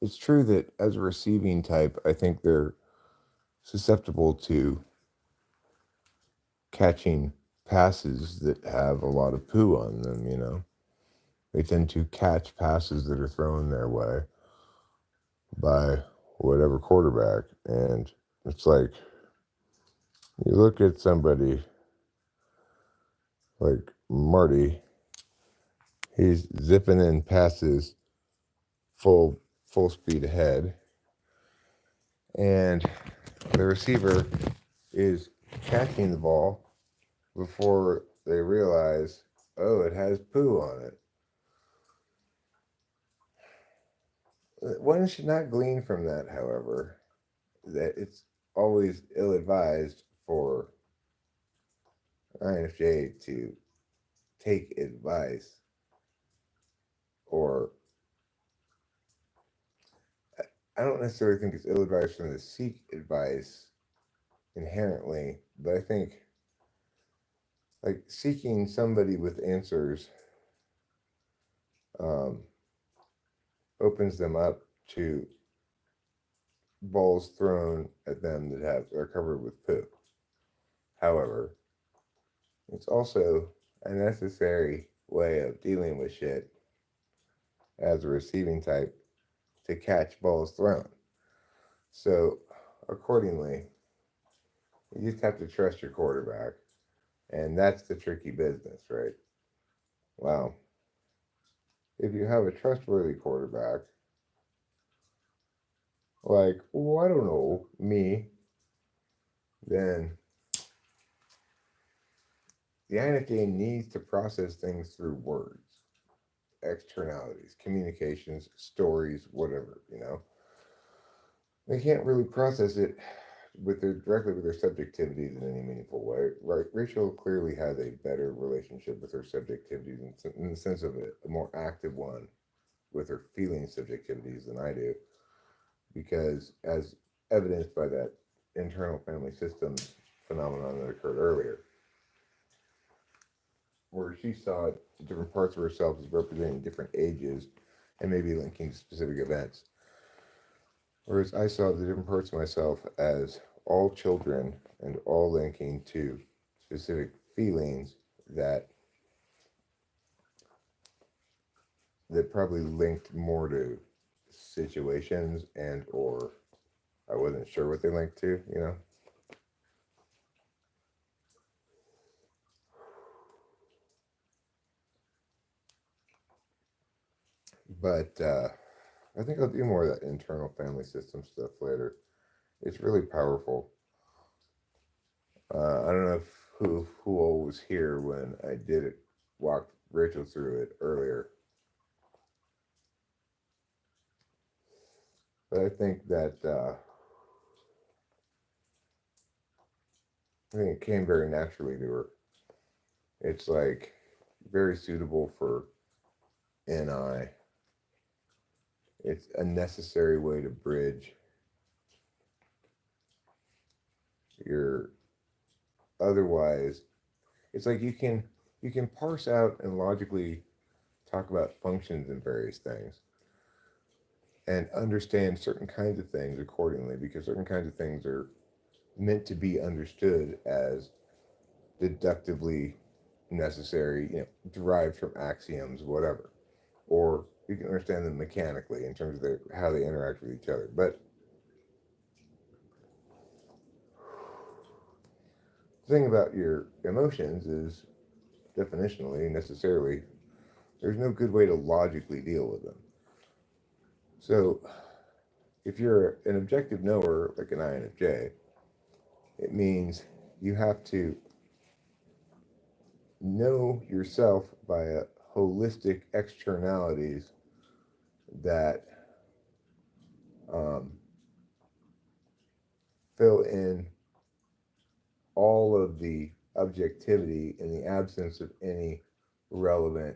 it's true that as a receiving type, I think they're susceptible to catching passes that have a lot of poo on them. They tend to catch passes that are thrown their way by whatever quarterback. And it's like, you look at somebody like Marty, he's zipping in passes full speed ahead, and the receiver is catching the ball before they realize, oh, it has poo on it. One should not glean from that, however, that it's always ill-advised for INFJ to take advice, or I don't necessarily think it's ill-advised for them to seek advice inherently, but I think like seeking somebody with answers um, opens them up to balls thrown at them that are covered with poo. However, it's also a necessary way of dealing with shit as a receiving type to catch balls thrown. So, accordingly, you just have to trust your quarterback, and that's the tricky business, right? Well, if you have a trustworthy quarterback, like, I don't know, me, then the INFJ needs to process things through words, externalities, communications, stories, whatever. They can't really process it directly with their subjectivities in any meaningful way. Right? Rachel clearly has a better relationship with her subjectivities in the sense of a more active one with her feeling subjectivities than I do, because as evidenced by that internal family systems phenomenon that occurred earlier, where she saw different parts of herself as representing different ages and maybe linking to specific events. Whereas I saw the different parts of myself as all children and all linking to specific feelings that probably linked more to situations, and or I wasn't sure what they linked to. But I think I'll do more of that internal family system stuff later. It's really powerful. I don't know if who all was here when I did it, walked Rachel through it earlier, but I think that I think it came very naturally to her. It's like very suitable for NI. It's a necessary way to bridge your otherwise. It's like you can parse out and logically talk about functions in various things and understand certain kinds of things accordingly because certain kinds of things are meant to be understood as deductively necessary, derived from axioms, whatever. Or you can understand them mechanically in terms of how they interact with each other. But the thing about your emotions is definitionally, necessarily, there's no good way to logically deal with them. So if you're an objective knower like an INFJ, it means you have to know yourself via holistic externalities that um, fill in all of the objectivity in the absence of any relevant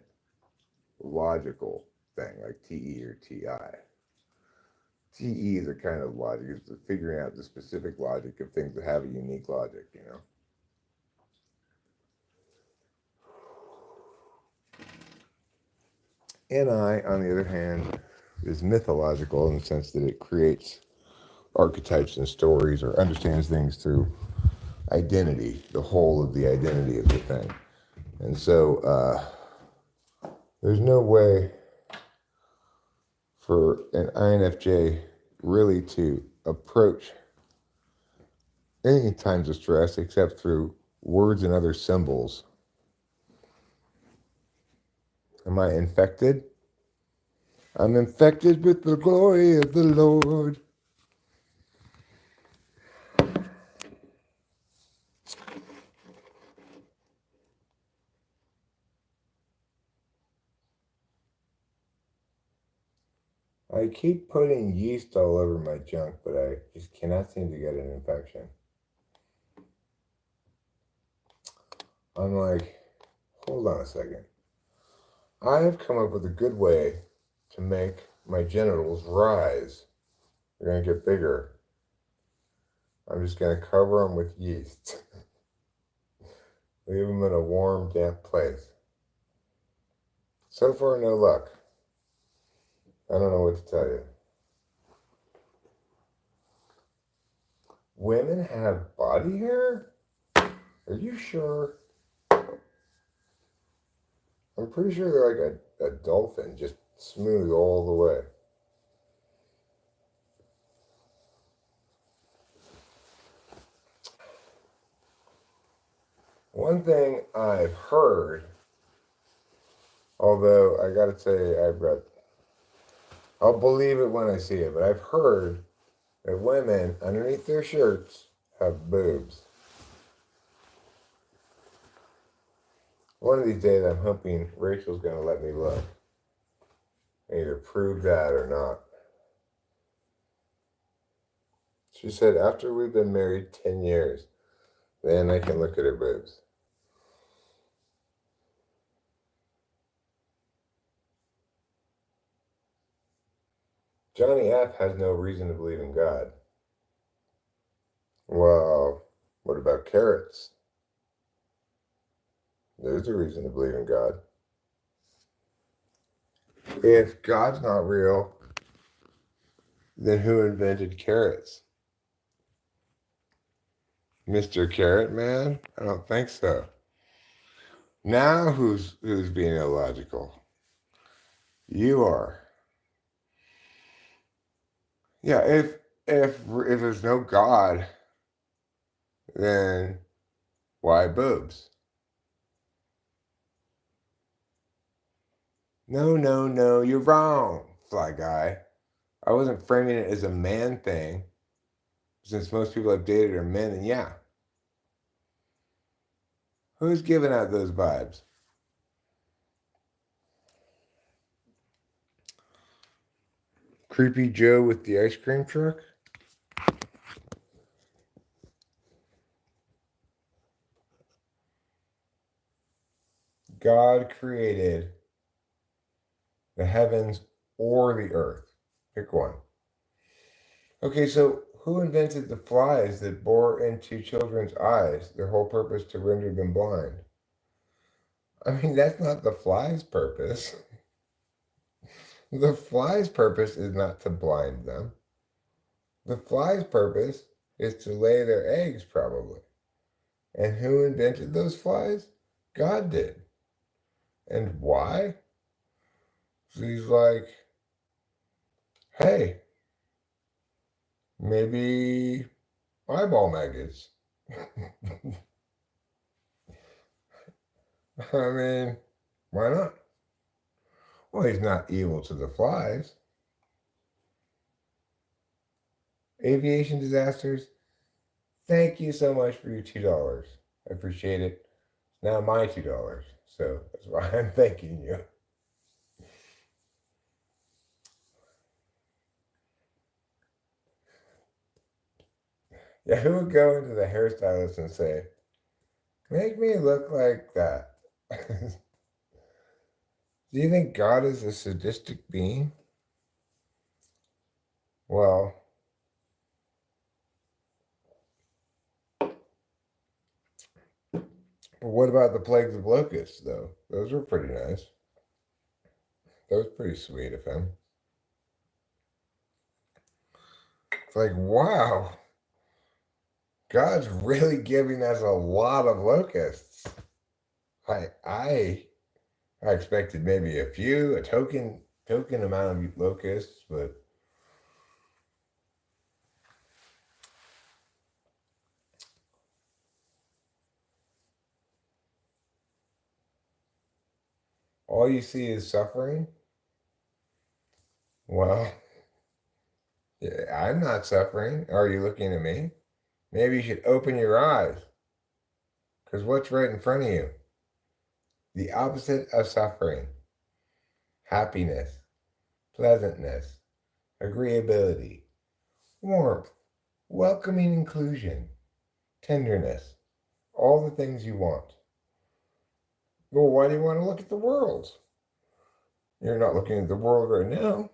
logical thing like TE or TI. TE is a kind of logic, it's figuring out the specific logic of things that have a unique logic. NI, on the other hand, is mythological in the sense that it creates archetypes and stories or understands things through identity, the whole of the identity of the thing. And so there's no way for an INFJ really to approach any times of stress except through words and other symbols. Am I infected? I'm infected with the glory of the Lord. I keep putting yeast all over my junk, but I just cannot seem to get an infection. I'm like, hold on a second. I have come up with a good way to make my genitals rise. They're going to get bigger. I'm just going to cover them with yeast. Leave them in a warm, damp place. So far, no luck. I don't know what to tell you. Women have body hair? Are you sure? I'm pretty sure they're like a dolphin, just smooth all the way. One thing I've heard, although I gotta say I'll believe it when I see it, but I've heard that women underneath their shirts have boobs. One of these days I'm hoping Rachel's gonna let me look. Either prove that or not. She said after we've been married 10 years, then I can look at her boobs. Johnny F. has no reason to believe in God. Well, what about carrots? There's a reason to believe in God. If God's not real, then who invented carrots? Mr. Carrot Man? I don't think so. Now who's being illogical? You are. Yeah, if there's no God, then why boobs? No, you're wrong, Fly Guy. I wasn't framing it as a man thing, since most people I've dated are men, and yeah. Who's giving out those vibes? Creepy Joe with the ice cream truck? God created the heavens or the earth? Pick one. Okay, so who invented the flies that bore into children's eyes, their whole purpose to render them blind? I mean, that's not the fly's purpose. The fly's purpose is not to blind them. The fly's purpose is to lay their eggs, probably. And who invented those flies? God did. And why? So he's like, hey, maybe eyeball maggots. I mean, why not? Well, he's not evil to the flies. Aviation disasters, thank you so much for your $2. I appreciate it. It's now my $2. So that's why I'm thanking you. Yeah, who would go into the hairstylist and say, make me look like that? Do you think God is a sadistic being? Well, what about the plagues of locusts, though? Those were pretty nice. That was pretty sweet of him. It's like, wow, God's really giving us a lot of locusts. I expected maybe a few, a token amount of locusts, but all you see is suffering. Well, yeah, I'm not suffering. Are you looking at me? Maybe you should open your eyes. Because what's right in front of you? The opposite of suffering: happiness, pleasantness, agreeability, warmth, welcoming inclusion, tenderness, all the things you want. Well, why do you want to look at the world? You're not looking at the world right now.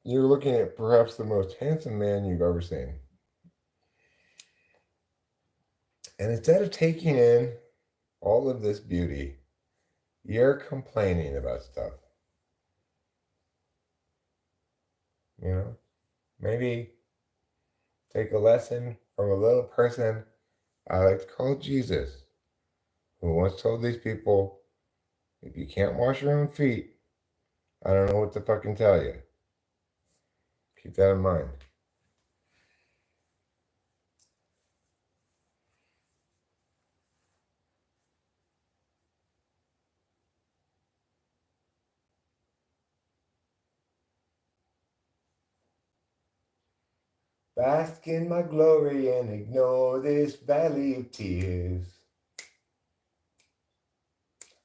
You're looking at perhaps the most handsome man you've ever seen. And instead of taking in all of this beauty, you're complaining about stuff. You know, maybe take a lesson from a little person I like to call Jesus, who once told these people, if you can't wash your own feet, I don't know what to fucking tell you. Keep that in mind. Bask in my glory and ignore this valley of tears.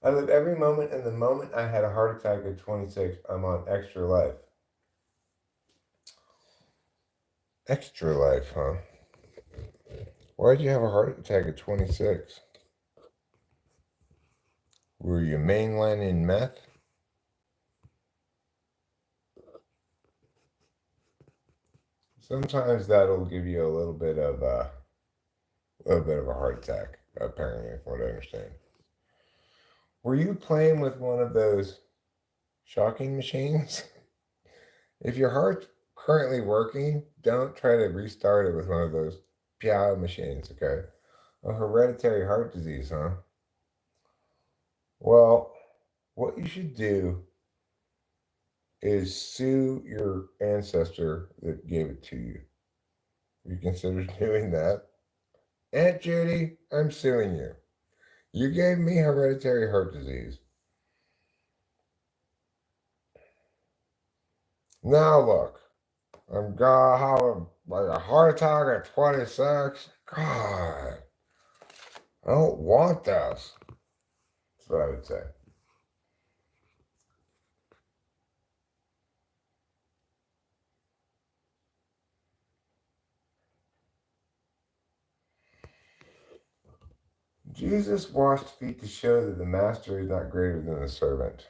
I live every moment, and the moment I had a heart attack at 26, I'm on extra life. Extra life, huh? Why'd you have a heart attack at 26? Were you mainlining meth? Sometimes that'll give you a little bit of a heart attack, apparently, from what I understand. Were you playing with one of those shocking machines? If your heart's currently working, don't try to restart it with one of those PIA machines, okay? A hereditary heart disease, huh? Well, what you should do is sue your ancestor that gave it to you. You consider doing that? Aunt Judy, I'm suing you. You gave me hereditary heart disease. Now look, I'm gonna have a heart attack at 26. God, I don't want this. That's what I would say. Jesus washed feet to show that the master is not greater than the servant.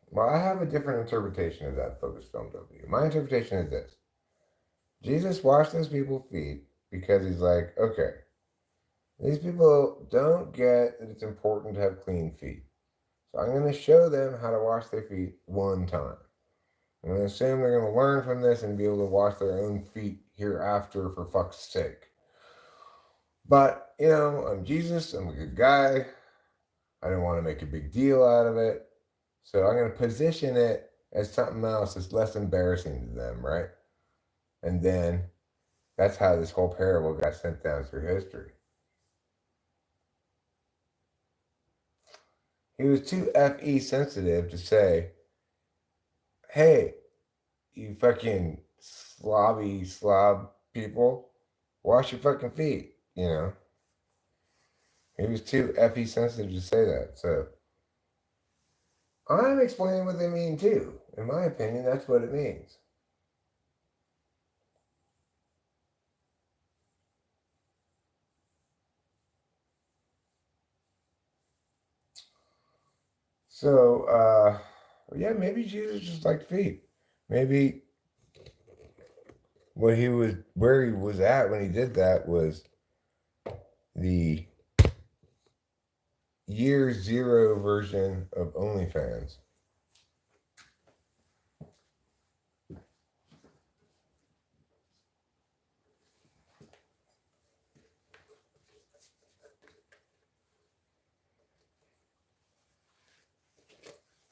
Well, I have a different interpretation of that focus film W. My interpretation is this: Jesus washed those people's feet because he's like, okay, these people don't get that it's important to have clean feet. So I'm going to show them how to wash their feet one time. I'm going to assume they're going to learn from this and be able to wash their own feet hereafter, for fuck's sake. But, I'm Jesus. I'm a good guy. I don't want to make a big deal out of it. So I'm going to position it as something else that's less embarrassing to them, right? And then that's how this whole parable got sent down through history. He was too FE sensitive to say, hey, you fucking slob people, wash your fucking feet, He was too FE sensitive to say that. So I'm explaining what they mean too. In my opinion, that's what it means. So, yeah, maybe Jesus just liked feet. Maybe where he was at when he did that was the year zero version of OnlyFans.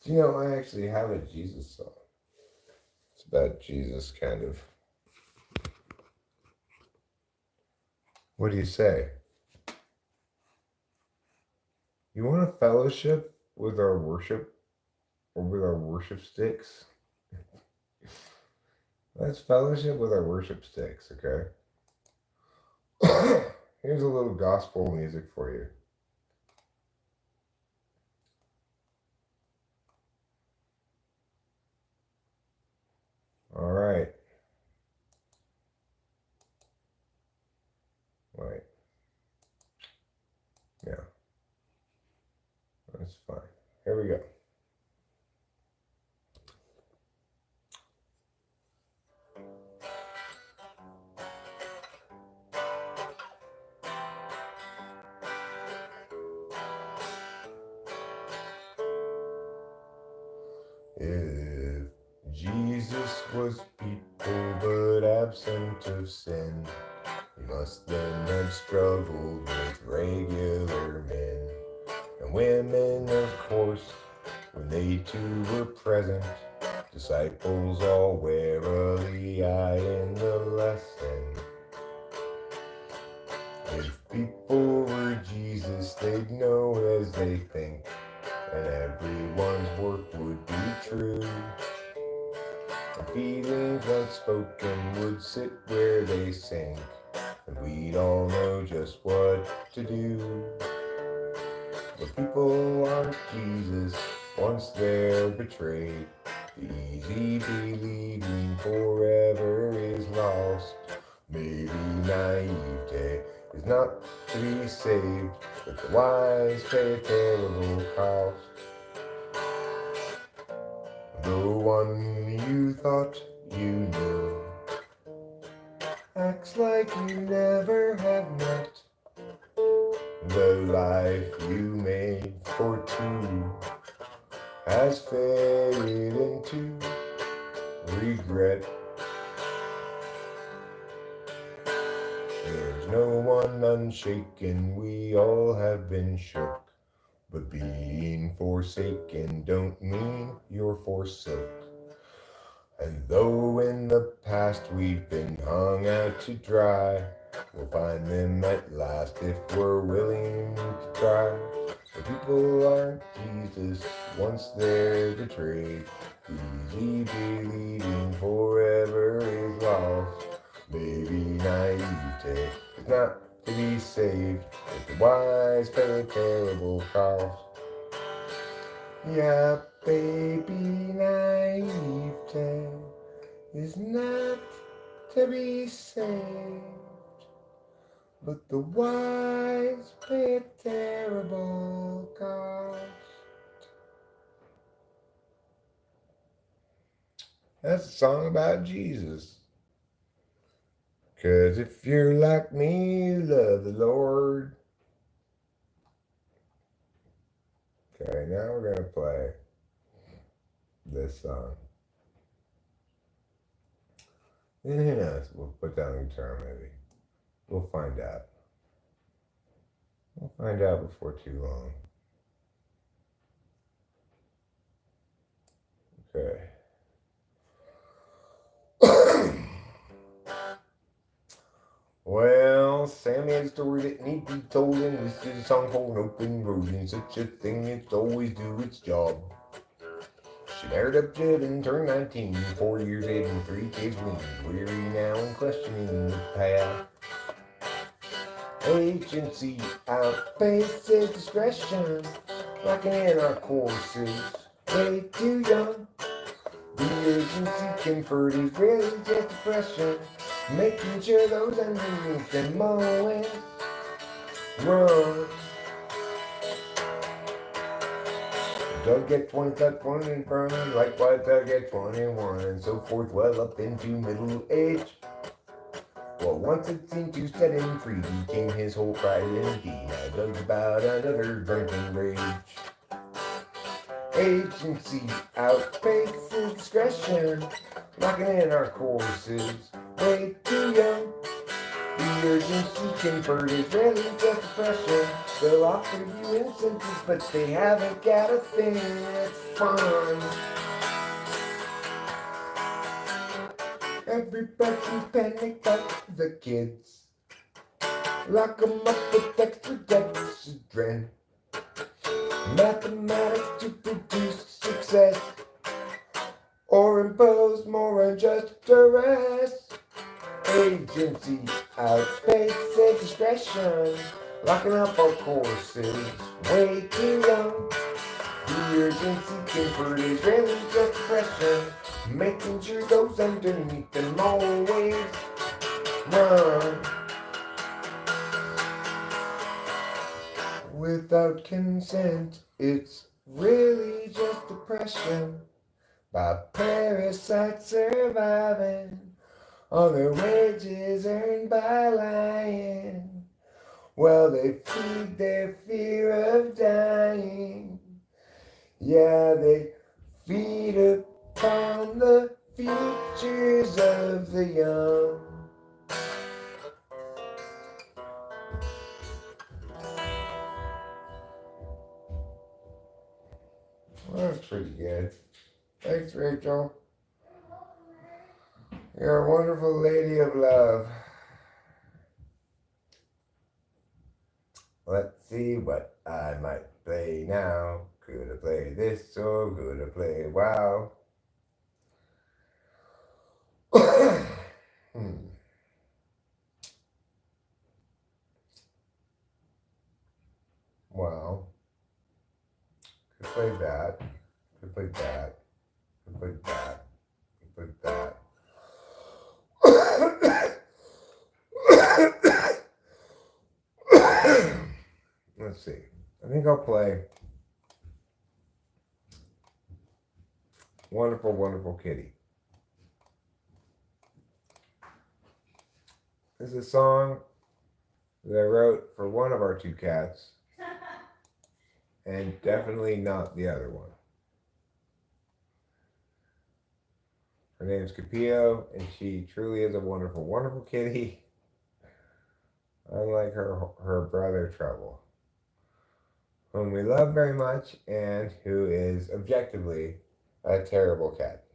I actually have a Jesus song. It's about Jesus, kind of. What do you say? You want a fellowship with our worship, or with our worship sticks? Let's fellowship with our worship sticks, okay? Here's a little gospel music for you. All right. Wait. Yeah. That's fine. Here we go. If Jesus was people but absent of sin, he must then have struggled with regular men and women, of course, when they too were present. Disciples all warily eye in the lesson. If people were Jesus, they'd know as they think, and everyone's work would be true. And feelings unspoken would sit where they sink, and we'd all know just what to do. But people aren't Jesus once they're betrayed. The easy believing forever is lost. Maybe naivete is not to be saved, but the wise pay a terrible cost. The one you thought you knew acts like you never have met. The life you made for two has faded into regret. There's no one unshaken, we all have been shook. But being forsaken don't mean you're forsook. And though in the past we've been hung out to dry, we'll find them at last if we're willing to try. The people aren't Jesus once they're betrayed. Easy believing forever is lost. Maybe naivete is not to be saved, but the wise pay a terrible cost. Yeah, baby, naivete is not to be saved. but the wise pay a terrible cost. That's a song about Jesus. 'Cause if you're like me, you love the Lord. Okay, now we're going to play this song. And who knows? We'll put down the guitar maybe. We'll find out. We'll find out before too long. Okay. Well, Sammy had a story that need to be told, and this is a song called An Open Road, and such a thing, it's always do its job. She married up Jed and turned 19, 4 years ahead and 3 kids weaned, weary now and questioning the path. Agency outpaces discretion, lacking in our courses, way too young. The urgency conferred is really just depression, making sure those underneath them always run. Doug get 20, cut 1 in front, likewise Doug get 21, and so forth, well up into middle age. Well, once it seemed to set him free, became his whole pride and identity. Now Doug's about another drinking rage. Agency outpaces discretion, locking in our courses, way too young. The urgency conferred is really just depression. They'll offer you incentives, but they haven't got a thing that's fun. Everybody's panicked like the kids. Lock 'em up with extra dexedrine. Mathematics to produce success, or impose more unjust duress. Agency outpaces discretion, locking up our courses, way too young. The urgency conferred is really just depression, making sure those underneath them always run. Without consent, it's really just depression by parasites surviving on their wages earned by lying. Well, they feed their fear of dying. Yeah, they feed upon the futures of the young. Well, that's pretty good. Thanks, Rachel. You're a wonderful lady of love. Let's see what I might play now. Could I play this or could I play WoW? Well, could play that. Could play that. Could play that. Could play that. Let's see. I think I'll play Wonderful, Wonderful Kitty. This is a song that I wrote for one of our 2 cats, and definitely not the other one. Her name's Capillo, and she truly is a wonderful, wonderful kitty. Unlike her brother Trouble, whom we love very much, and who is objectively a terrible cat.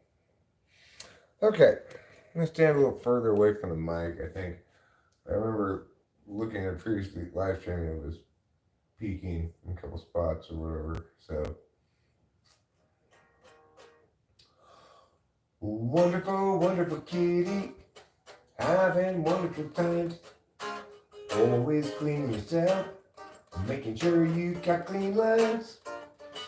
Okay, I'm going to stand a little further away from the mic, I think. I remember looking at previous live stream and it was peaking in a couple spots or whatever, so. Wonderful, wonderful kitty, having wonderful times. Always cleaning yourself, making sure you got clean lines.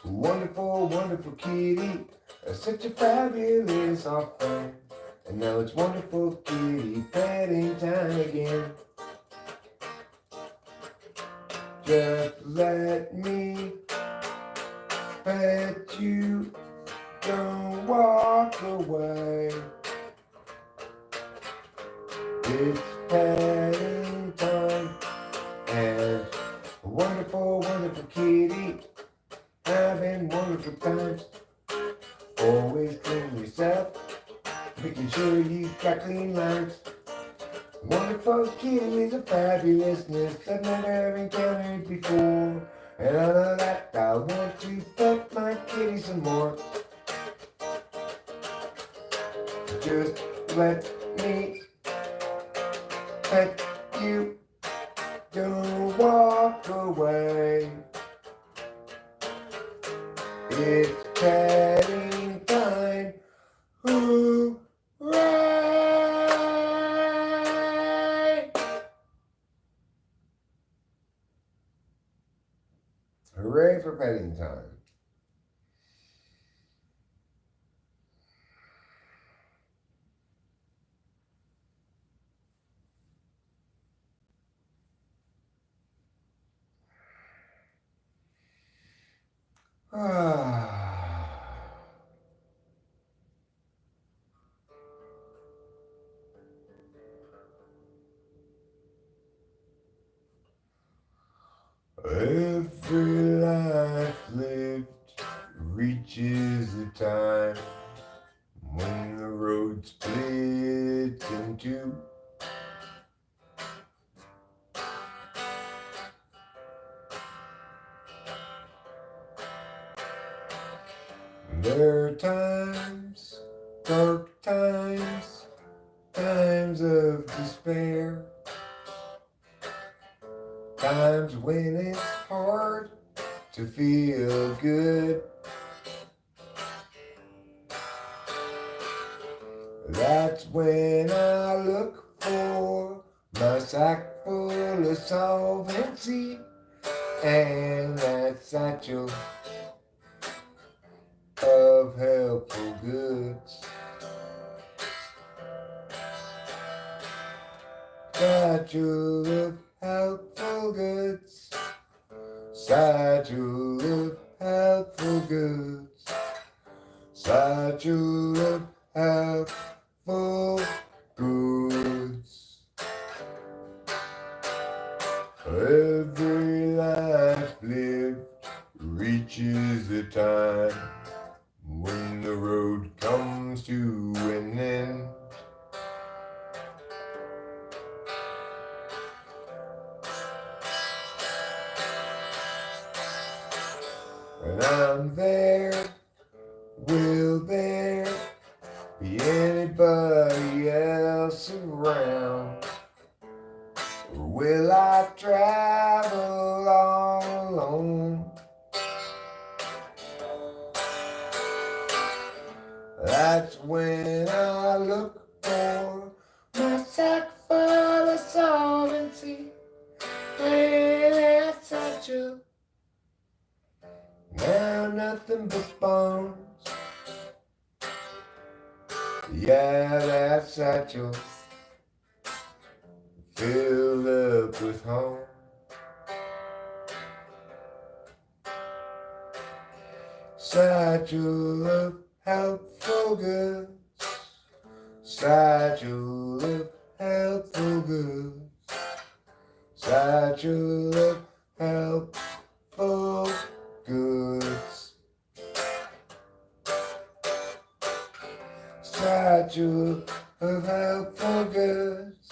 Wonderful, wonderful kitty, such a fabulous offering. And now it's wonderful kitty petting time again. Just let me pet you, don't walk away. It's petting time, and a wonderful, wonderful kitty, having wonderful times. Always clean yourself, making sure you've got clean lines. Wonderful kitties are fabulousness I've never encountered before. And out of that, I want to pet my kitty some more. Just let me pet you, don't walk away. It's petting time, hooray! Hooray for petting time. Every life lived reaches a time when the road splits in two. There are times, dark times, times of despair, times when it's hard to feel good. That's when I look for my sack full of solvency and that satchel of helpful goods. Satchel of helpful goods. Satchel of helpful goods. Satchel of helpful goods. Every life lived reaches a time when the road comes to an end. And I'm there, will there be anybody else around? Or will I travel all alone? That's when I look for my sack full of solvency and that satchel. Now nothing but bones. Yeah, that satchel filled up with home. Satchel of helpful goods. Satchel of helpful goods. Satchel of helpful goods. Satchel of helpful goods.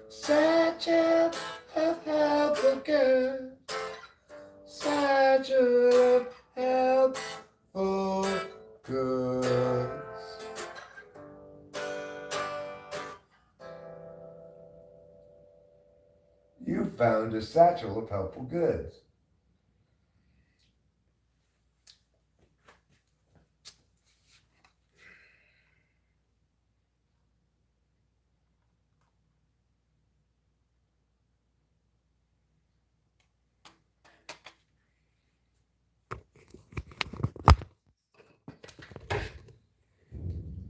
Satchel of helpful goods. Satchel of helpful goods. You found a satchel of helpful goods.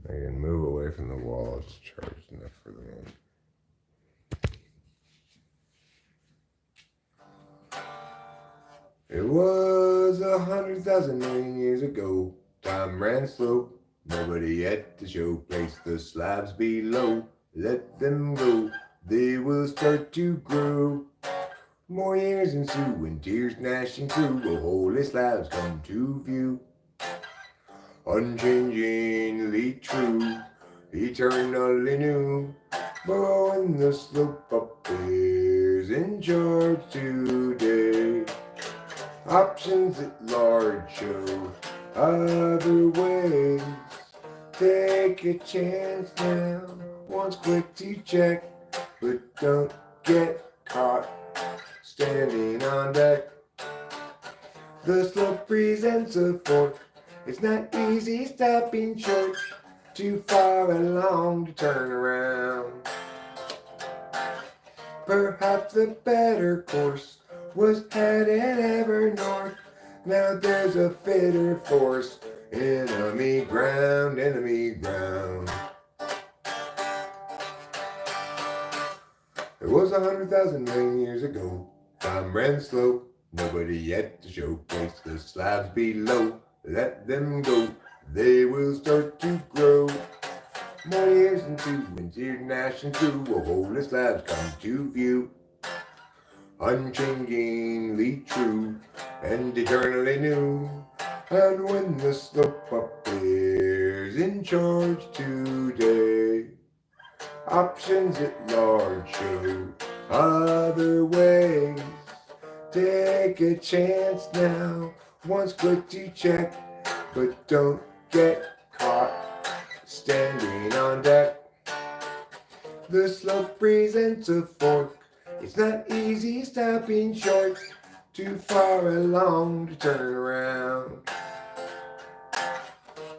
I can move away from the wall. It's charged enough for the moment. It was 100,000 million years ago. Time ran slow. Nobody at the show. Place the slabs below. Let them go. They will start to grow. More years ensue and tears gnashing through. The holy slabs come to view. Unchangingly true. Eternally new. But when the slope appears in charge today, options at large show other ways. Take a chance now, once quick to check, but don't get caught standing on deck. The slope presents a fork. It's not easy stopping short, too far along to turn around. Perhaps the better course was headed ever north. Now there's a fitter force. Enemy ground, enemy ground. It was 100,000 million years ago. Time ran slow. Nobody yet to show. Place the slabs below. Let them go. They will start to grow. More years into and tears gnashing through. A holy slabs come to view. Unchangingly true and eternally new. And when the slope appears in charge today, options at large show other ways. Take a chance now, once quick to check, but don't get caught standing on deck. The slope presents a fork. It's not easy stopping short, too far along to turn around.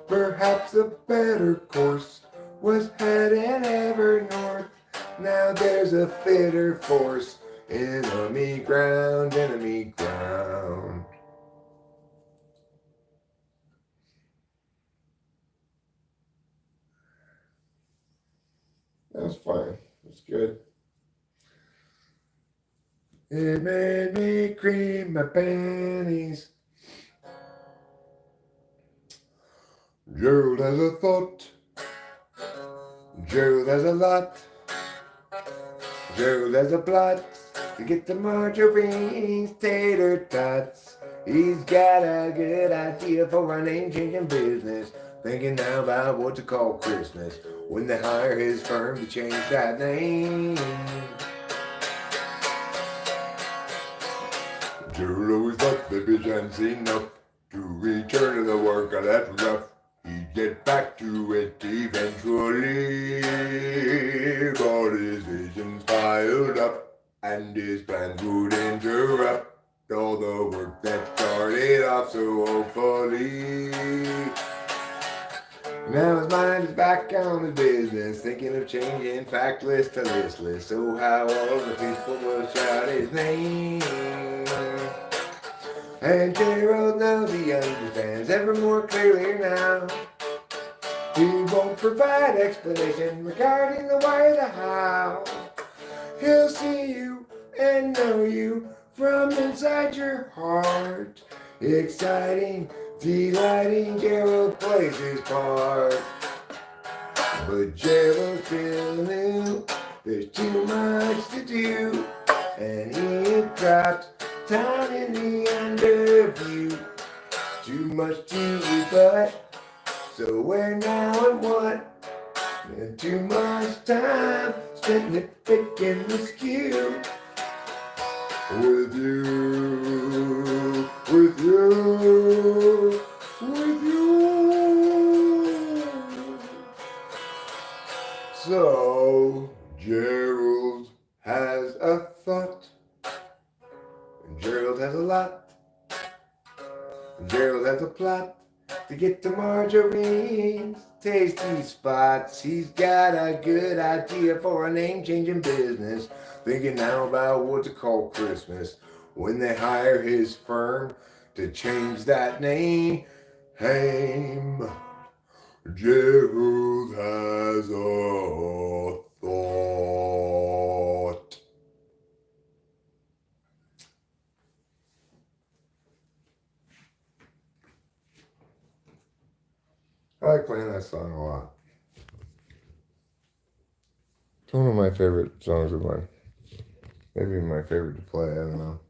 Perhaps a better course was headed ever north. Now there's a fitter force. Enemy ground, enemy ground. That's fine. That's good. It made me cream my panties. Gerald has a thought. Gerald has a lot. Gerald has a plot to get the margarine tater tots. He's got a good idea for a name-changing business. Thinking now about what to call Christmas when they hire his firm to change that name. Gerald always thought there'd be chance enough to return to the work that's rough. He'd get back to it eventually, but his visions piled up, and his plans would interrupt all the work that started off so hopefully. Now his mind is back on his business, thinking of changing factless to listless, so how all the people will shout his name. And Gerald knows he understands ever more clearly now. He won't provide explanation regarding the why or the how. He'll see you and know you from inside your heart. Exciting, delighting, Gerald plays his part. But Gerald still knew there's too much to do, and he had dropped down in the underview. Too much to rebut, so where now and what? And too much time spent nitpicking the skew. With you, with you, with you. So Gerald has a thought. Gerald has a lot. Gerald has a plot to get to Marjorie's tasty spots. He's got a good idea for a name-changing business. Thinking now about what to call Christmas when they hire his firm to change that name. Gerald has a thought. I like playing that song a lot. It's one of my favorite songs of mine. Maybe my favorite to play, I don't know.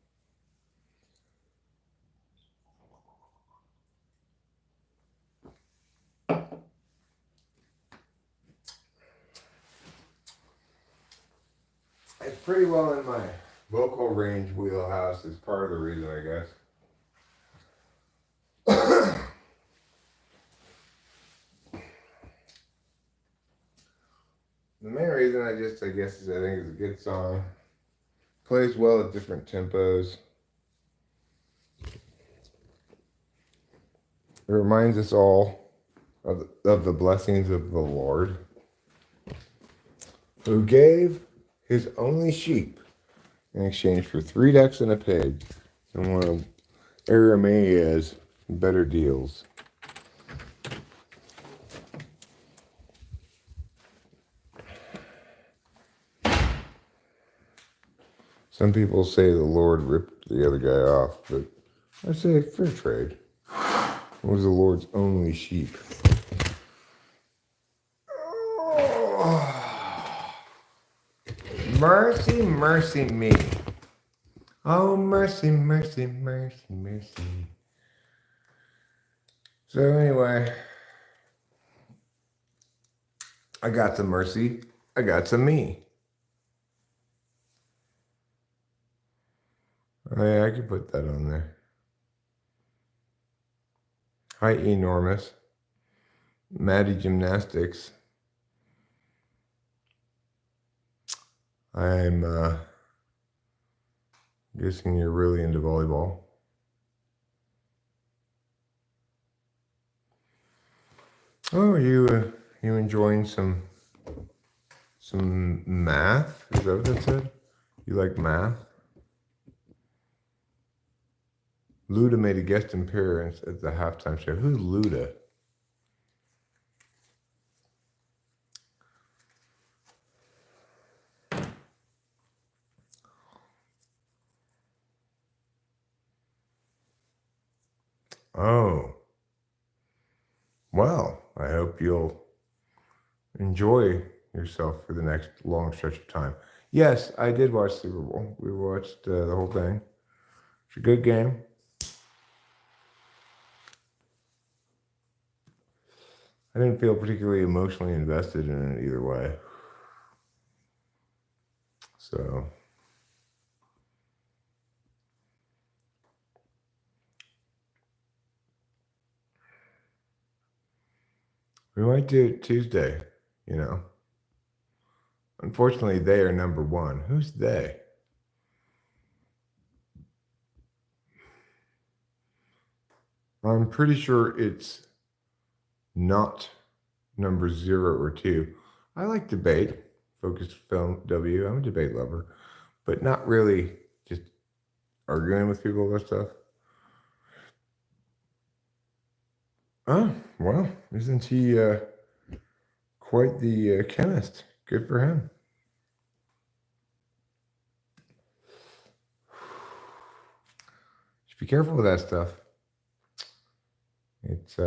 It's pretty well in my vocal range wheelhouse is part of the reason, I guess. The main reason I guess is I think it's a good song. Plays well at different tempos. It reminds us all of the blessings of the Lord, who gave his only sheep in exchange for 3 ducks and a pig and one of Aramea's better deals. Some people say the Lord ripped the other guy off, but I say fair trade. It was the Lord's only sheep. Oh, mercy, mercy me. Oh, mercy, mercy, mercy, mercy. So anyway, I got some mercy. I got some me. Oh yeah, I could put that on there. Hi, enormous. Maddie Gymnastics. I'm guessing you're really into volleyball. Oh, you enjoying some math? Is that what that said? You like math? Luda made a guest appearance at the halftime show. Who's Luda? Oh. Well, I hope you'll enjoy yourself for the next long stretch of time. Yes, I did watch Super Bowl. We watched the whole thing. It's a good game. I didn't feel particularly emotionally invested in it either way. So, we might do it Tuesday, you know. Unfortunately, they are number one. Who's they? I'm pretty sure it's not number 0 or 2. I like debate, focused film W. I'm a debate lover, but not really just arguing with people about stuff. Oh, well, isn't he quite the chemist? Good for him. Just be careful with that stuff. It's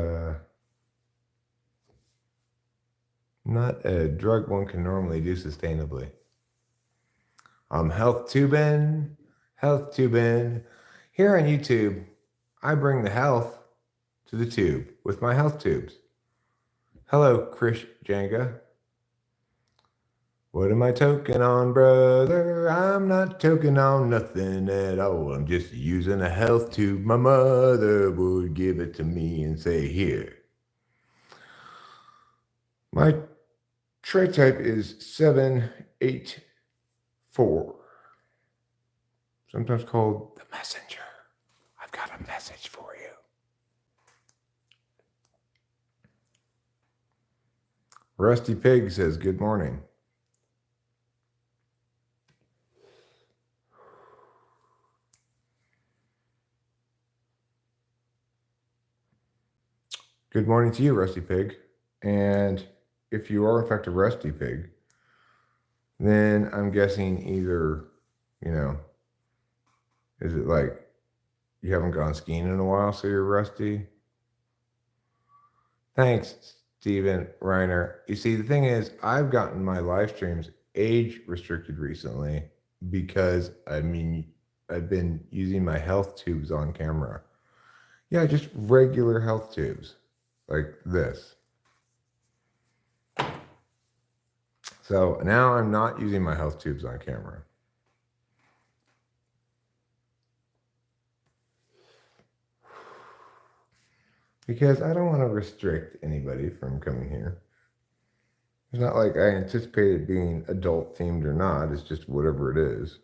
not a drug one can normally do sustainably. Health tubing. Here on YouTube, I bring the health to the tube with my health tubes. Hello, Chris Jenga. What am I toking on, brother? I'm not toking on nothing at all. I'm just using a health tube. My mother would give it to me and say, here. My tray type is 784. Sometimes called the messenger. I've got a message for you. Rusty Pig says, good morning. Good morning to you, Rusty Pig. And if you are, in fact, a Rusty Pig, then I'm guessing either, you know, is it like you haven't gone skiing in a while, so you're rusty? Thanks, Steven Reiner. You see, the thing is, I've gotten my live streams age restricted recently because I've been using my health tubes on camera. Yeah, just regular health tubes like this. So now I'm not using my health tubes on camera. Because I don't want to restrict anybody from coming here. It's not like I anticipated being adult themed or not. It's just whatever it is.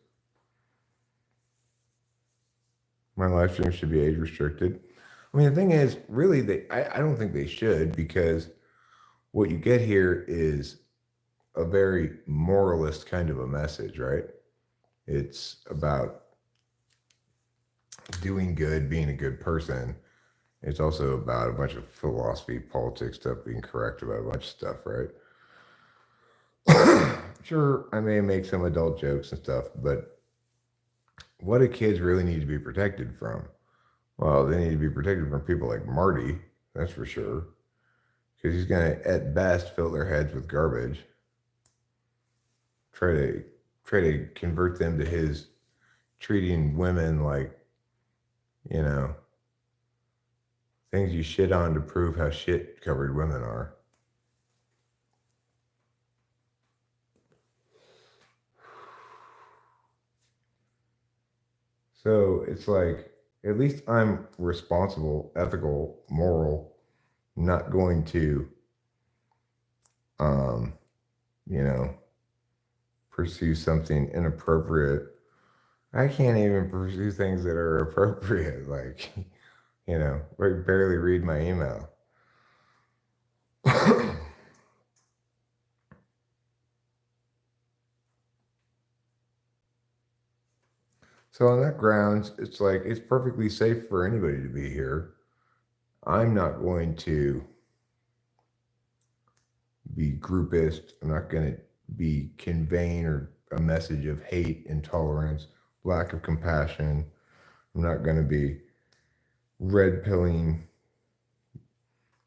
My live stream should be age restricted. I mean, the thing is, really, I don't think they should, because what you get here is a very moralist kind of a message, right? It's about doing good, being a good person. It's also about a bunch of philosophy, politics stuff, being correct about a bunch of stuff, right? Sure, I may make some adult jokes and stuff, but what do kids really need to be protected from? Well, they need to be protected from people like Marty, that's for sure. Because he's going to, at best, fill their heads with garbage. Try to convert them to his treating women like, things you shit on to prove how shit covered women are. So it's like, at least I'm responsible, ethical, moral, not going to, pursue something inappropriate. I can't even pursue things that are appropriate, like, barely read my email. So on that grounds, it's like, it's perfectly safe for anybody to be here. I'm not going to be groupist. I'm not going to be conveying or a message of hate, intolerance, lack of compassion. I'm not going to be red pilling,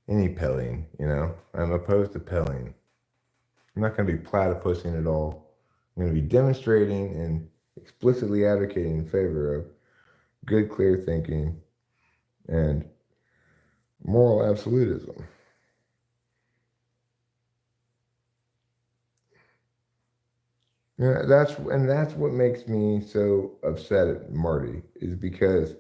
any pilling, I'm opposed to pilling. I'm not going to be platypusing at all. I'm going to be demonstrating and explicitly advocating in favor of good, clear thinking and moral absolutism. Yeah, that's what makes me so upset at Marty, is because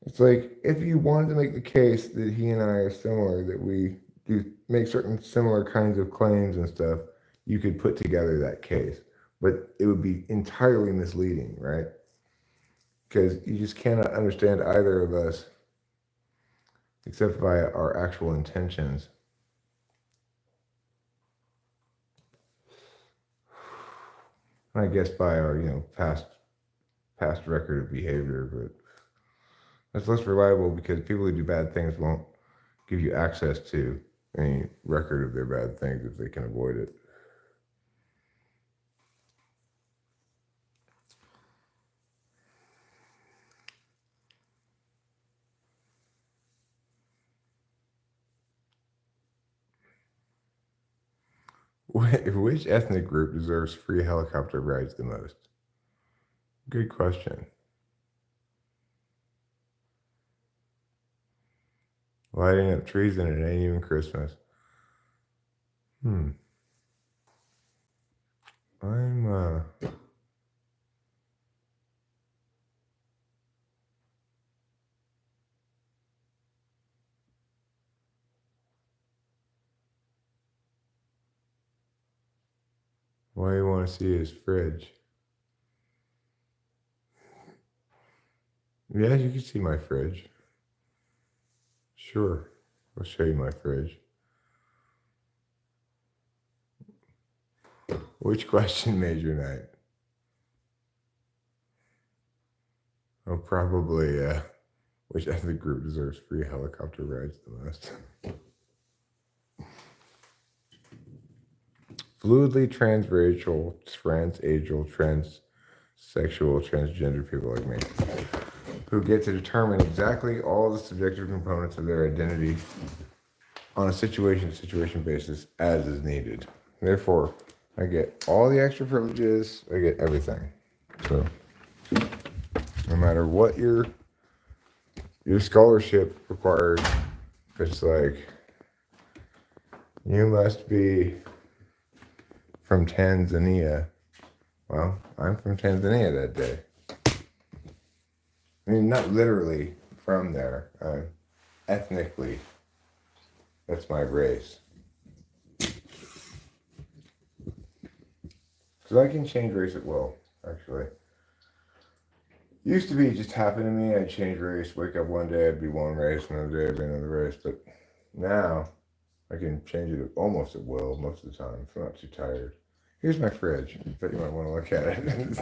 it's like, if you wanted to make the case that he and I are similar, that we do make certain similar kinds of claims and stuff, you could put together that case. But it would be entirely misleading, right? Because you just cannot understand either of us except via our actual intentions. And I guess by our, past record of behavior, but that's less reliable because people who do bad things won't give you access to any record of their bad things if they can avoid it. Which ethnic group deserves free helicopter rides the most? Good question. Lighting up trees and it ain't even Christmas. Why do you want to see his fridge? Yeah, you can see my fridge. Sure, I'll show you my fridge. Which question made your night? Oh, probably, which ethnic group deserves free helicopter rides the most? Fluidly transracial, transageal, transsexual, transgender people like me, who get to determine exactly all the subjective components of their identity on a situation-to-situation basis as is needed. Therefore, I get all the extra privileges, I get everything. So, no matter what your scholarship requires, if it's like, you must be from Tanzania, well, I'm from Tanzania that day. I mean, not literally from there, ethnically. That's my race. Because I can change race at will, actually. Used to be just happened to me. I'd change race, wake up one day, I'd be one race, another day, I'd be another race. But now, I can change it almost at will most of the time if I'm not too tired. Here's my fridge. I bet you might want to look at it.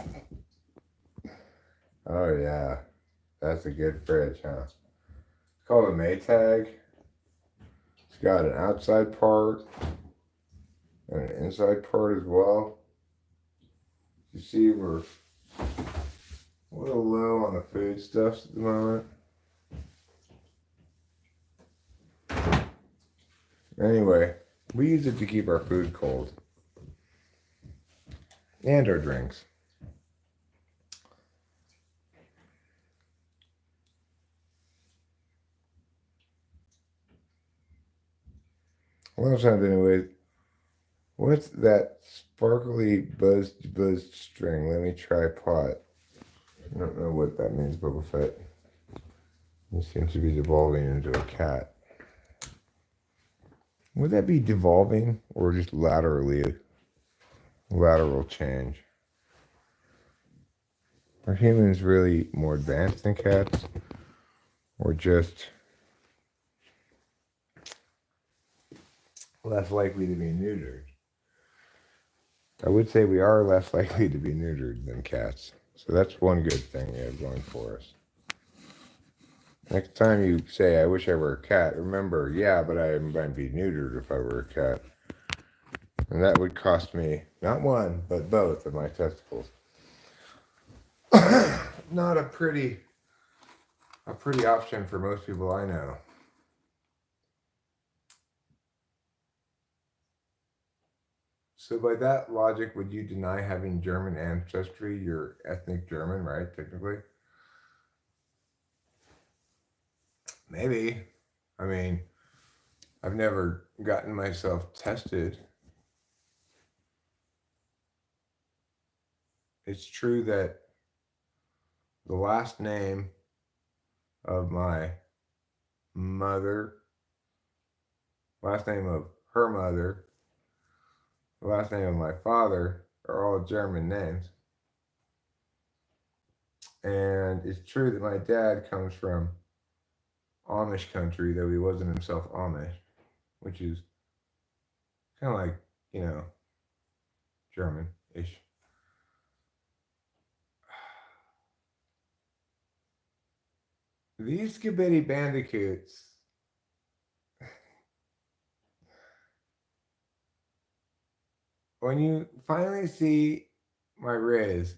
Oh, yeah. That's a good fridge, huh? It's called a Maytag. It's got an outside part and an inside part as well. You see, we're a little low on the foodstuffs at the moment. Anyway, we use it to keep our food cold. And our drinks. Well, anyway, what's that sparkly buzzed string? Let me try pot. I don't know what that means, Boba Fett. He seems to be devolving into a cat. Would that be devolving or just lateral change? Are humans really more advanced than cats? Or just less likely to be neutered? I would say we are less likely to be neutered than cats. So that's one good thing we have going for us. Next time you say, I wish I were a cat, remember, yeah, but I might be neutered if I were a cat. And that would cost me, not one, but both of my testicles. Not a pretty option for most people I know. So by that logic, would you deny having German ancestry? You're ethnic German, right, technically? Maybe. I mean, I've never gotten myself tested. It's true that the last name of my mother, last name of her mother, the last name of my father are all German names. And it's true that my dad comes from Amish country, though he wasn't himself Amish, which is kind of like, German-ish. These Skibidi Bandicoots, when you finally see my Riz,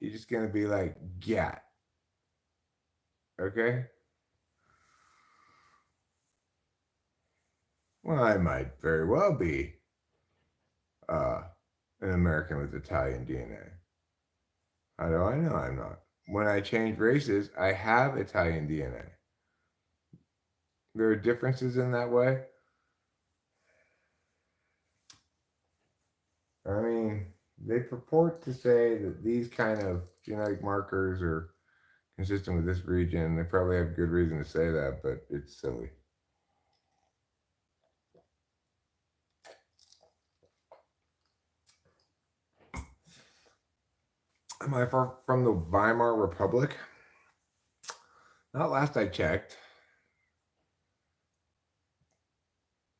you're just going to be like, gat. Okay? Well, I might very well be an American with Italian DNA. How do I know I'm not? When I change races, I have Italian DNA. There are differences in that way. I mean, they purport to say that these kind of genetic markers are consistent with this region. They probably have good reason to say that, but it's silly. Am I from the Weimar Republic? Not last I checked.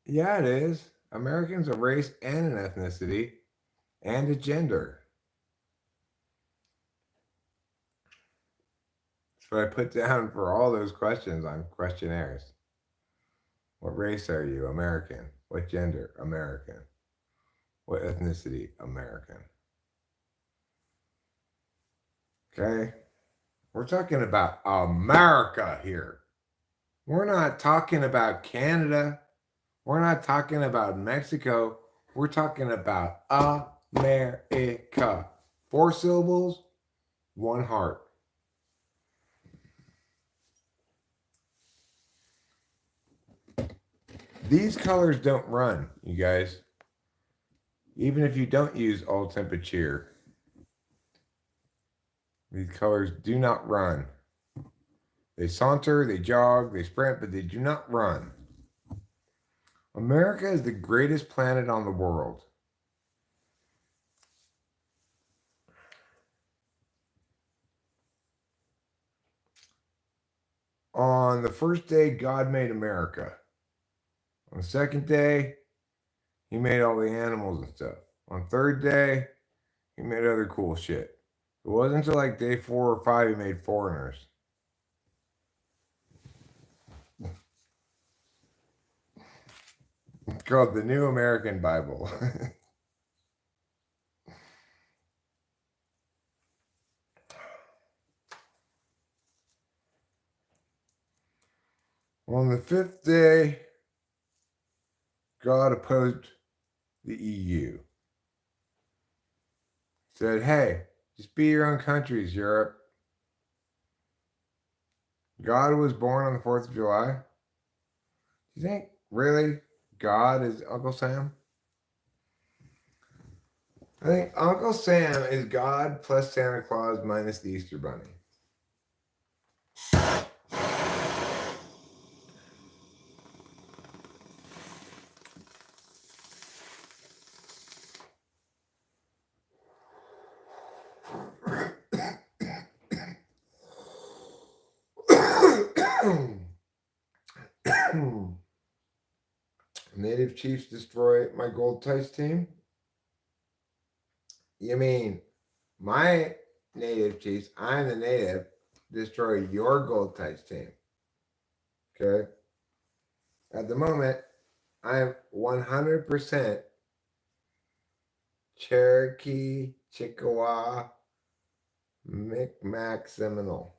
Yeah, it is. Americans a race and an ethnicity and a gender. That's what I put down for all those questions on questionnaires. What race are you? American. What gender? American. What ethnicity? American. Okay? We're talking about America here. We're not talking about Canada We're not talking about Mexico. We're talking about America. 4 syllables, 1 heart. These colors don't run, you guys. Even if you don't use all temperature, these colors do not run. They saunter, they jog, they sprint, but they do not run. America is the greatest planet on the world. On the first day, God made America. On the second day, he made all the animals and stuff. On third day, he made other cool shit. It wasn't until like day 4 or 5 he made foreigners. It's called the New American Bible. On the 5th day, God opposed the EU. Said, hey, just be your own countries, Europe. God was born on the 4th of July. Do you think really God is Uncle Sam? I think Uncle Sam is God plus Santa Claus minus the Easter Bunny. Native Chiefs destroy my Gold Tice team? You mean my Native Chiefs, I'm the native, destroy your Gold Tice team? Okay? At the moment, I'm 100% Cherokee, Chippewa, Micmac, Seminole.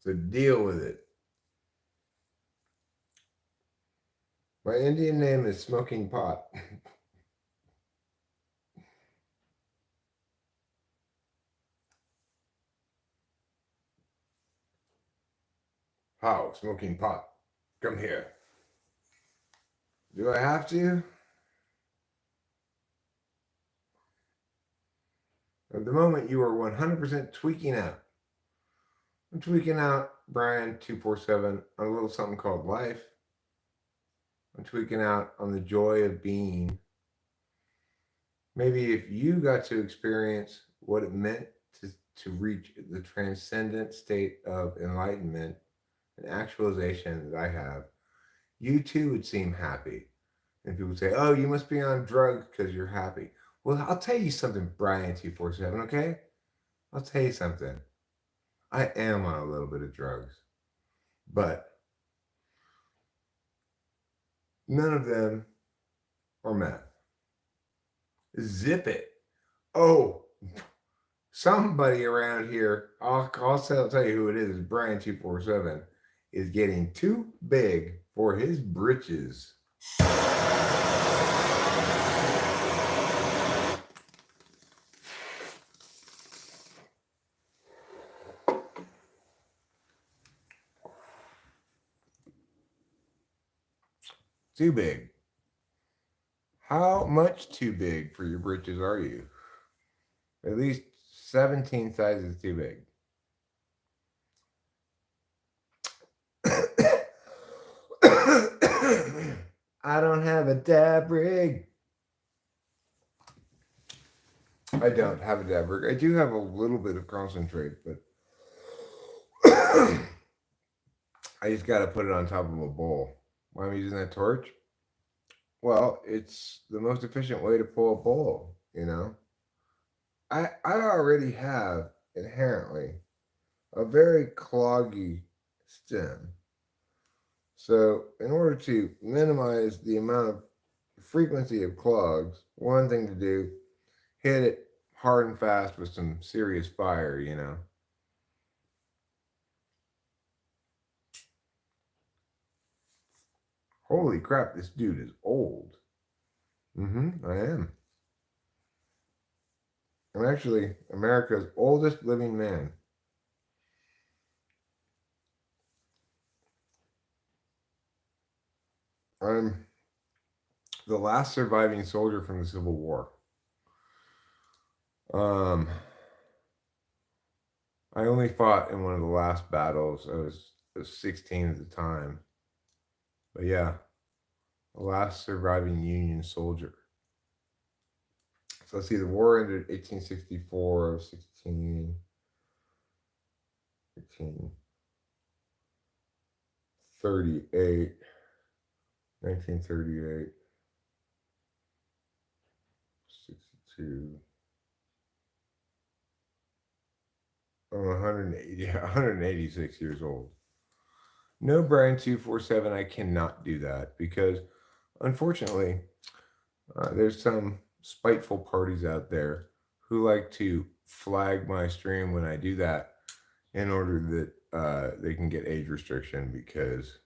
So deal with it. My Indian name is Smoking Pot. How? Smoking pot. Come here. Do I have to? At the moment, you are 100% tweaking out. I'm tweaking out Brian 247 on a little something called life. I'm tweaking out on the joy of being. Maybe if you got to experience what it meant to reach the transcendent state of enlightenment and actualization that I have, you too would seem happy. And people would say, oh, you must be on drugs because you're happy. Well, I'll tell you something, Brian 247, okay? I'll tell you something. I am on a little bit of drugs, but none of them are meth. Zip it. Oh, somebody around here, I'll tell you who it is Brian 247, is getting too big for his britches. Too big. How much too big for your britches are you? At least 17 sizes too big. I don't have a dab rig. I don't have a dab rig. I do have a little bit of concentrate, but I just got to put it on top of a bowl. Why am I using that torch? Well, it's the most efficient way to pull a bowl, you know? I already have inherently a very cloggy stem. So, in order to minimize the amount of frequency of clogs, one thing to do, hit it hard and fast with some serious fire, you know? Holy crap, this dude is old. I am. I'm actually America's oldest living man. I'm the last surviving soldier from the Civil War. Um, I only fought in one of the last battles. I was 16 at the time. But yeah, the last surviving Union soldier. So let's see, the war ended 1864. I was 16, 1838, 1938, 62. I'm 180, 186 years old. No, Brian 247, I cannot do that because unfortunately, there's some spiteful parties out there who like to flag my stream when I do that in order that they can get age restriction because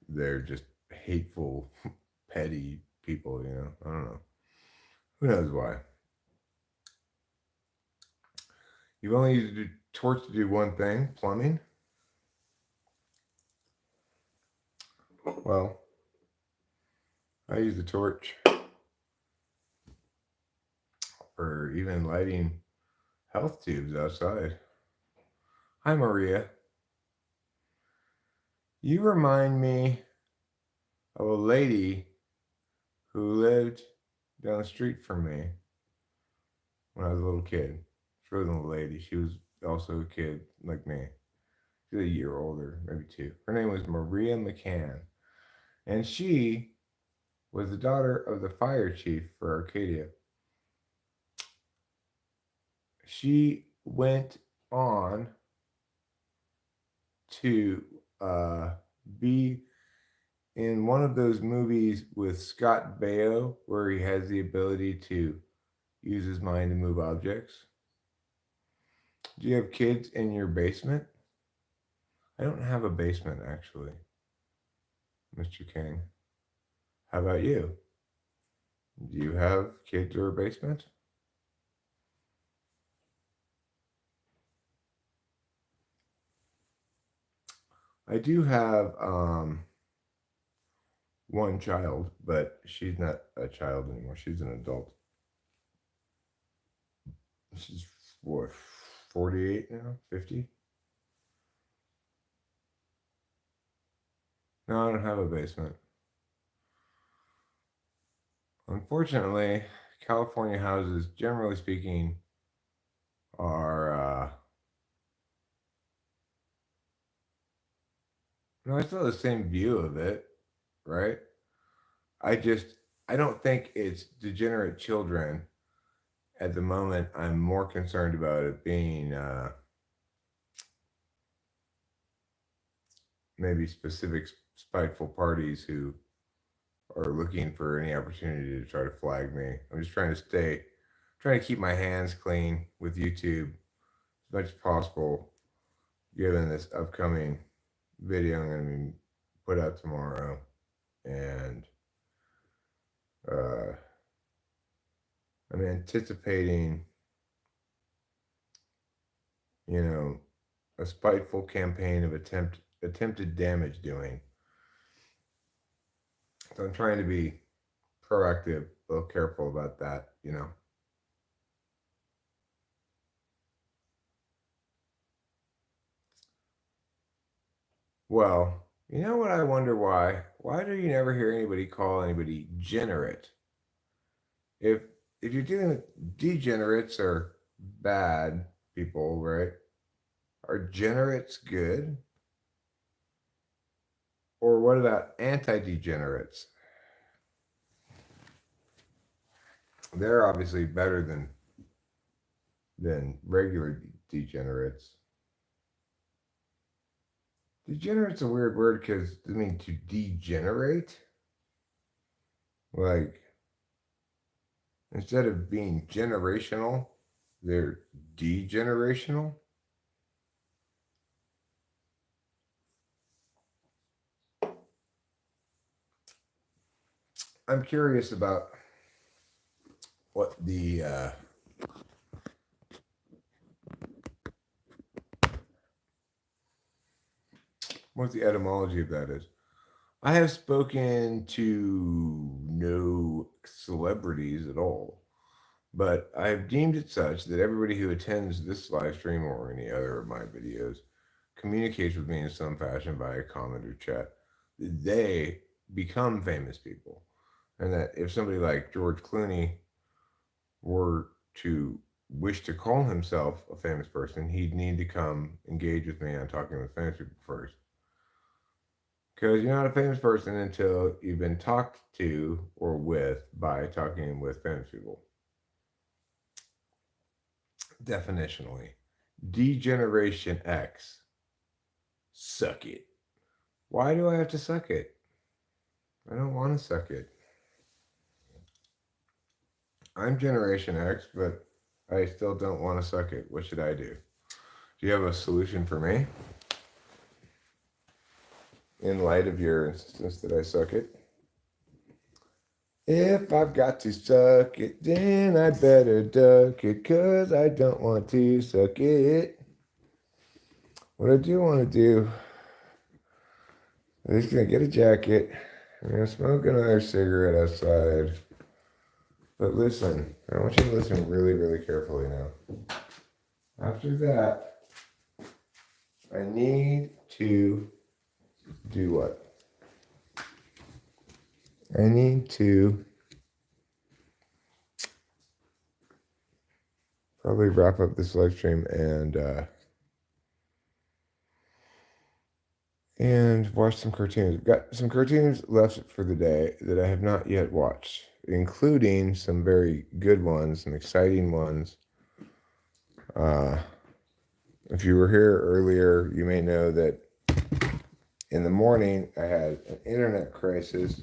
they're just hateful, petty people, you know? I don't know. Who knows why? You've only used a torch to do one thing, plumbing. Well, I use the torch for even lighting health tubes outside. Hi, Maria. You remind me of a lady who lived down the street from me when I was a little kid. She wasn't a lady. She was also a kid like me. She's a year older, maybe two. Her name was Maria McCann. And she was the daughter of the fire chief for Arcadia. She went on to be in one of those movies with Scott Baio where he has the ability to use his mind to move objects. Do you have kids in your basement? I don't have a basement actually, Mr. King. How about you? Do you have kids or a basement? I do have one child, but she's not a child anymore. She's an adult. She's what, 48 now? 50? No, I don't have a basement. Unfortunately, California houses, generally speaking, are no, I still have the same view of it, right? I just I don't think it's degenerate children at the moment. I'm more concerned about it being maybe specific spiteful parties who are looking for any opportunity to try to flag me. I'm just trying to keep my hands clean with YouTube as much as possible, given this upcoming video I'm going to be put out tomorrow. And uh, I'm anticipating, a spiteful campaign of attempted damage doing. So I'm trying to be proactive, a little careful about that. Well, you know what I wonder why? Why do you never hear anybody call anybody generate? If if you're dealing with degenerates or bad people, right? Are generates good? Or what about anti-degenerates? They're obviously better than regular degenerates. Degenerate's a weird word because it means to degenerate. Like instead of being generational, they're degenerational. I'm curious about what the etymology of that is. I have spoken to no celebrities at all, but I have deemed it such that everybody who attends this live stream or any other of my videos communicates with me in some fashion via comment or chat. They become famous people. And that if somebody like George Clooney were to wish to call himself a famous person, he'd need to come engage with me on talking with famous people first. Because you're not a famous person until you've been talked to or with by talking with famous people. Definitionally. Degeneration X. Suck it. Why do I have to suck it? I don't want to suck it. I'm Generation X, but I still don't want to suck it. What should I do? Do you have a solution for me? In light of your insistence that I suck it? If I've got to suck it, then I better duck it, 'cause I don't want to suck it. What I do want to do, I'm just going to get a jacket. I'm going to smoke another cigarette outside. But listen, I want you to listen really, really carefully now. After that, I need to do what? I need to probably wrap up this live stream and watch some cartoons. I've got some cartoons left for the day that I have not yet watched, including some very good ones, some exciting ones. If you were here earlier, you may know that in the morning I had an internet crisis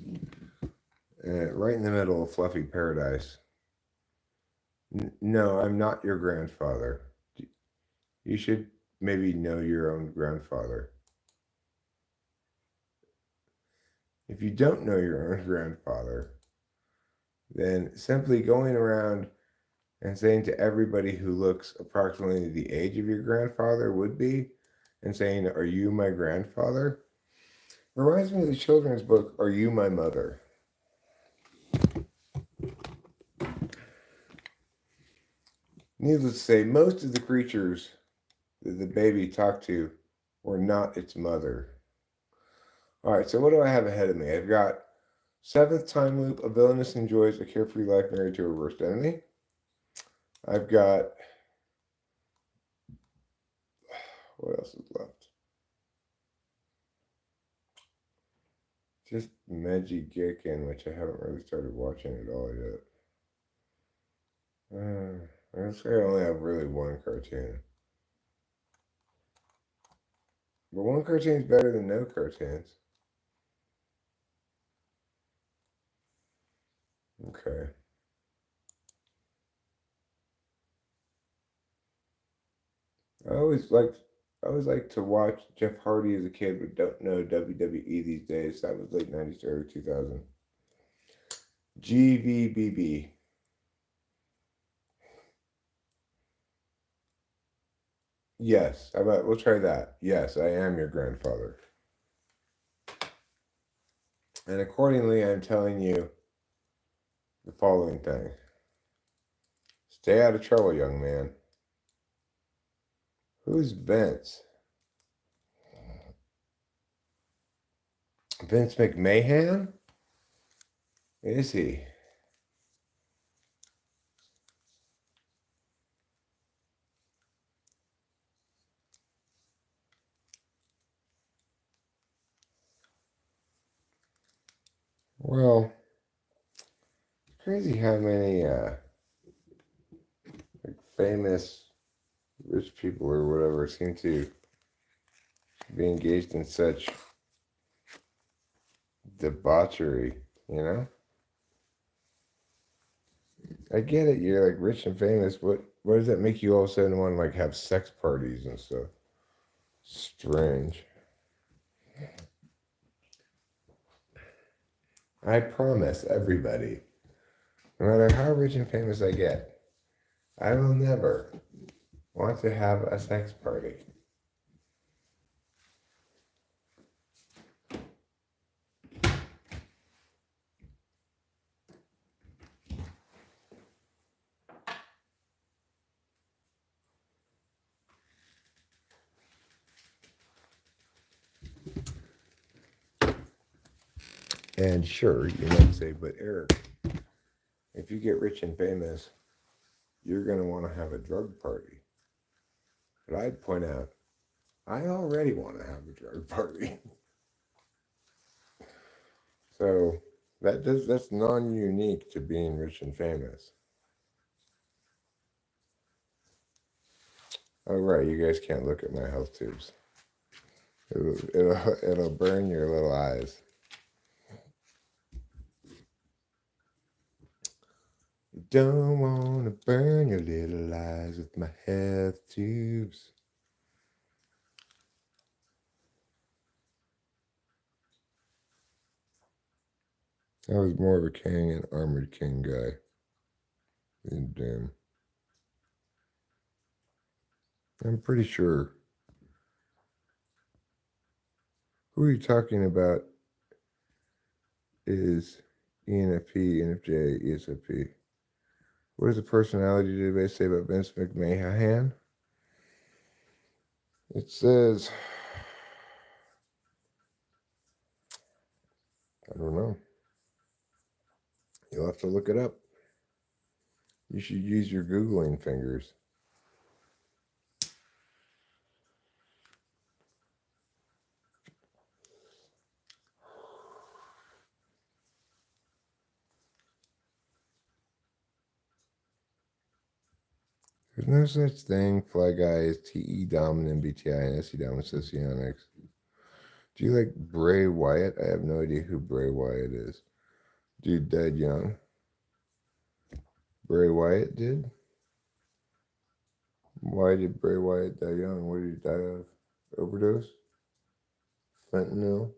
right in the middle of Fluffy Paradise. No, I'm not your grandfather. You should maybe know your own grandfather. If you don't know your own grandfather, then simply going around and saying to everybody who looks approximately the age of your grandfather would be, and saying, "Are you my grandfather?" reminds me of the children's book, "Are You My Mother?" Needless to say, most of the creatures that the baby talked to were not its mother. All right, so what do I have ahead of me? I've got Seventh Time Loop, A Villainess Enjoys a Carefree Life Married to a Worst Enemy. I've got... what else is left? Just Magic Gekken, which I haven't really started watching at all yet. I guess I only have really one cartoon. But one cartoon is better than no cartoons. Okay. I always like to watch Jeff Hardy as a kid, but don't know WWE these days. That was late 90s, early 2000. GVBB. Yes, we'll try that. Yes, I am your grandfather. And accordingly, I'm telling you the following thing. Stay out of trouble, young man. Who's Vince? Vince McMahon? Is he? Well, it's crazy how many like famous rich people or whatever seem to be engaged in such debauchery, you know? I get it, you're like rich and famous. What does that make you all of a sudden want to like have sex parties and stuff? Strange. I promise everybody, no matter how rich and famous I get, I will never want to have a sex party. And sure, you might say, but Eric, if you get rich and famous, you're going to want to have a drug party. But I'd point out, I already want to have a drug party. So that's non-unique to being rich and famous. Oh right, you guys can't look at my health tubes. It'll burn your little eyes. Don't wanna burn your little eyes with my health tubes. I was more of a King and Armored King guy than Doom. I'm pretty sure. Who are you talking about is ENFP, ENFJ, ESFP. What does the personality database say about Vince McMahon? It says, I don't know. You'll have to look it up. You should use your Googling fingers. There's no such thing, Fly Guys, TE dominant, MBTI, and SE dominant socionics. Do you like Bray Wyatt? I have no idea who Bray Wyatt is. Dude died young. Bray Wyatt did? Why did Bray Wyatt die young? What did he die of? Overdose? Fentanyl?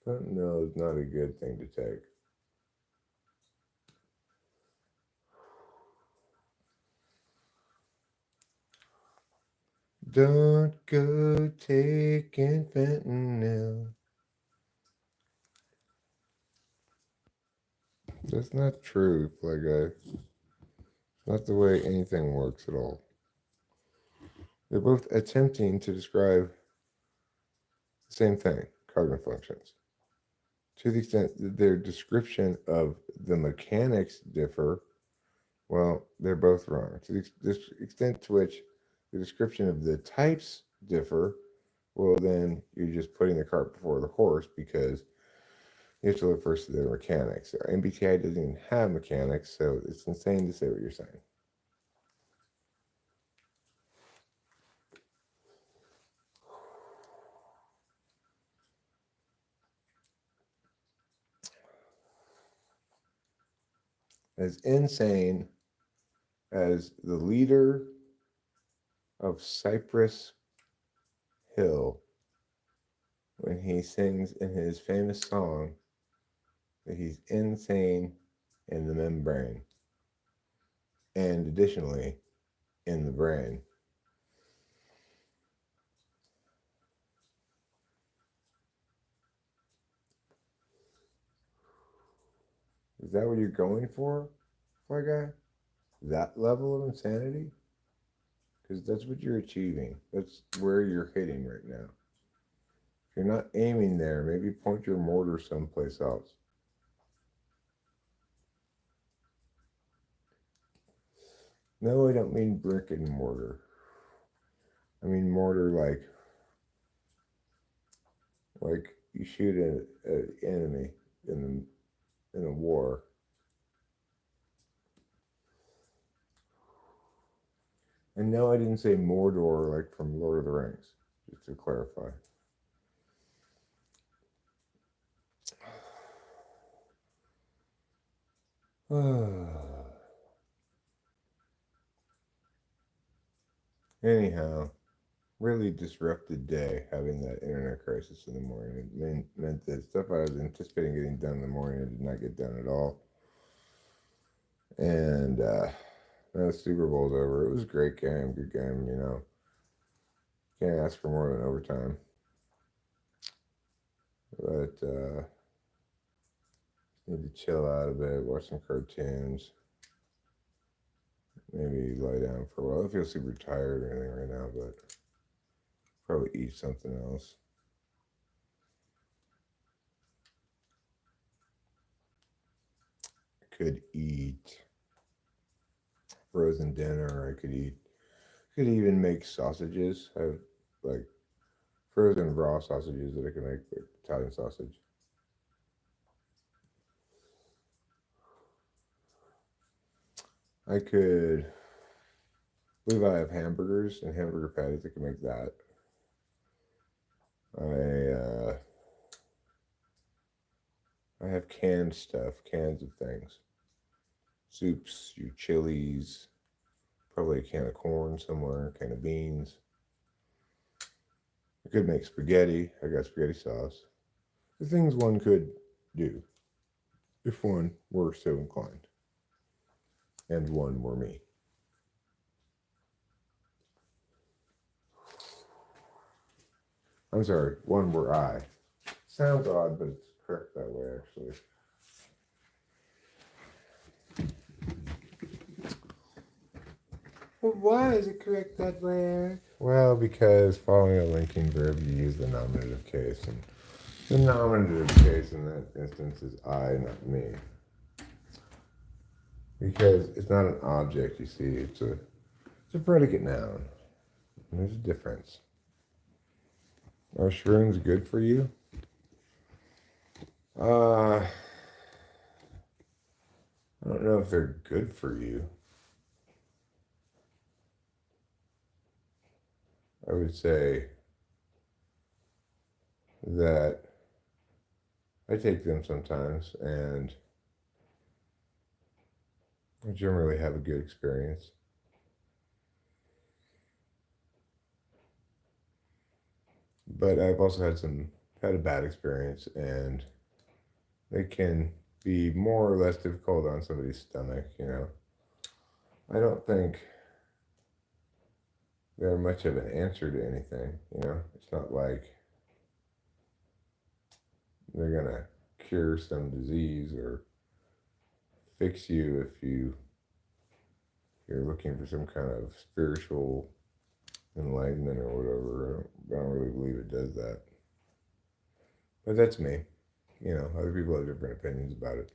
Fentanyl is not a good thing to take. Don't go taking fentanyl. That's not true, Fly Guy. It's not the way anything works at all. They're both attempting to describe the same thing, cognitive functions. To the extent that their description of the mechanics differ, well, they're both wrong. To the extent to which the description of the types differ, well, then you're just putting the cart before the horse because you have to look first at the mechanics. MBTI doesn't even have mechanics, so it's insane to say what you're saying. As insane as the leader of Cypress Hill when he sings in his famous song that he's insane in the membrane and additionally in the brain. Is that what you're going for, Fly Guy? That level of insanity? Because that's what you're achieving. That's where you're hitting right now. If you're not aiming there, maybe point your mortar someplace else. No, I don't mean brick and mortar. I mean mortar like you shoot an enemy in a war. And no, I didn't say Mordor like from Lord of the Rings, just to clarify. Anyhow, really disrupted day having that internet crisis in the morning. It meant that stuff I was anticipating getting done in the morning I did not get done at all. And now the Super Bowl's over. It was a great game, good game, you know. Can't ask for more than overtime. But need to chill out a bit, watch some cartoons, maybe lie down for a while. I don't feel super tired or anything right now, but probably eat something else. Could eat frozen dinner. Could even make sausages. I have like frozen raw sausages that I can make, like Italian sausage. I could believe I have hamburgers and hamburger patties. I can make that. I have canned stuff, cans of things, soups, your chilies, probably a can of corn somewhere, a can of beans. I could make spaghetti. I got spaghetti sauce. The things one could do if one were so inclined, and one were me. I'm sorry, one were I. Sounds odd, but it's correct that way, actually. Well, why is it correct that way? Well, because following a linking verb, you use the nominative case, and the nominative case in that instance is I, not me. Because it's not an object, you see, it's a predicate noun. And there's a difference. Are shrooms good for you? I don't know if they're good for you. I would say that I take them sometimes and I generally have a good experience. But I've also had a bad experience, and they can be more or less difficult on somebody's stomach, you know. I don't think they're much of an answer to anything, you know. It's not like they're gonna cure some disease or fix you if you're looking for some kind of spiritual enlightenment or whatever. I don't really believe it does that. But that's me. You know, other people have different opinions about it.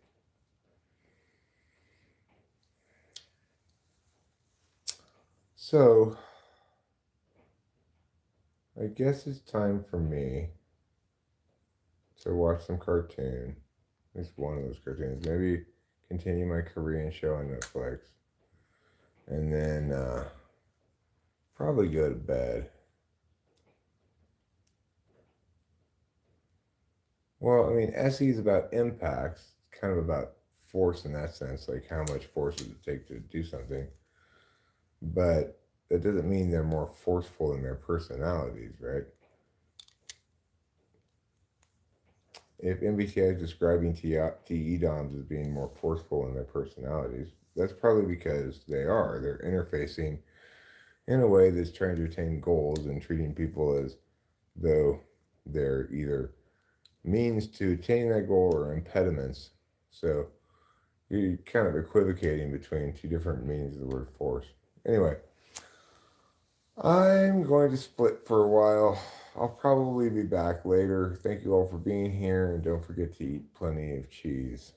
So, I guess it's time for me to watch some cartoon. At least one of those cartoons. Maybe continue my Korean show on Netflix. And then probably go to bed. Well, I mean, SE is about impacts. It's kind of about force in that sense, like how much force does it take to do something. But that doesn't mean they're more forceful in their personalities, right? If MBTI is describing TE DOMs as being more forceful in their personalities, that's probably because they are. They're interfacing in a way that's trying to attain goals and treating people as though they're either means to attaining that goal or impediments. So you're kind of equivocating between two different meanings of the word force. Anyway, I'm going to split for a while. I'll probably be back later. Thank you all for being here, and don't forget to eat plenty of cheese.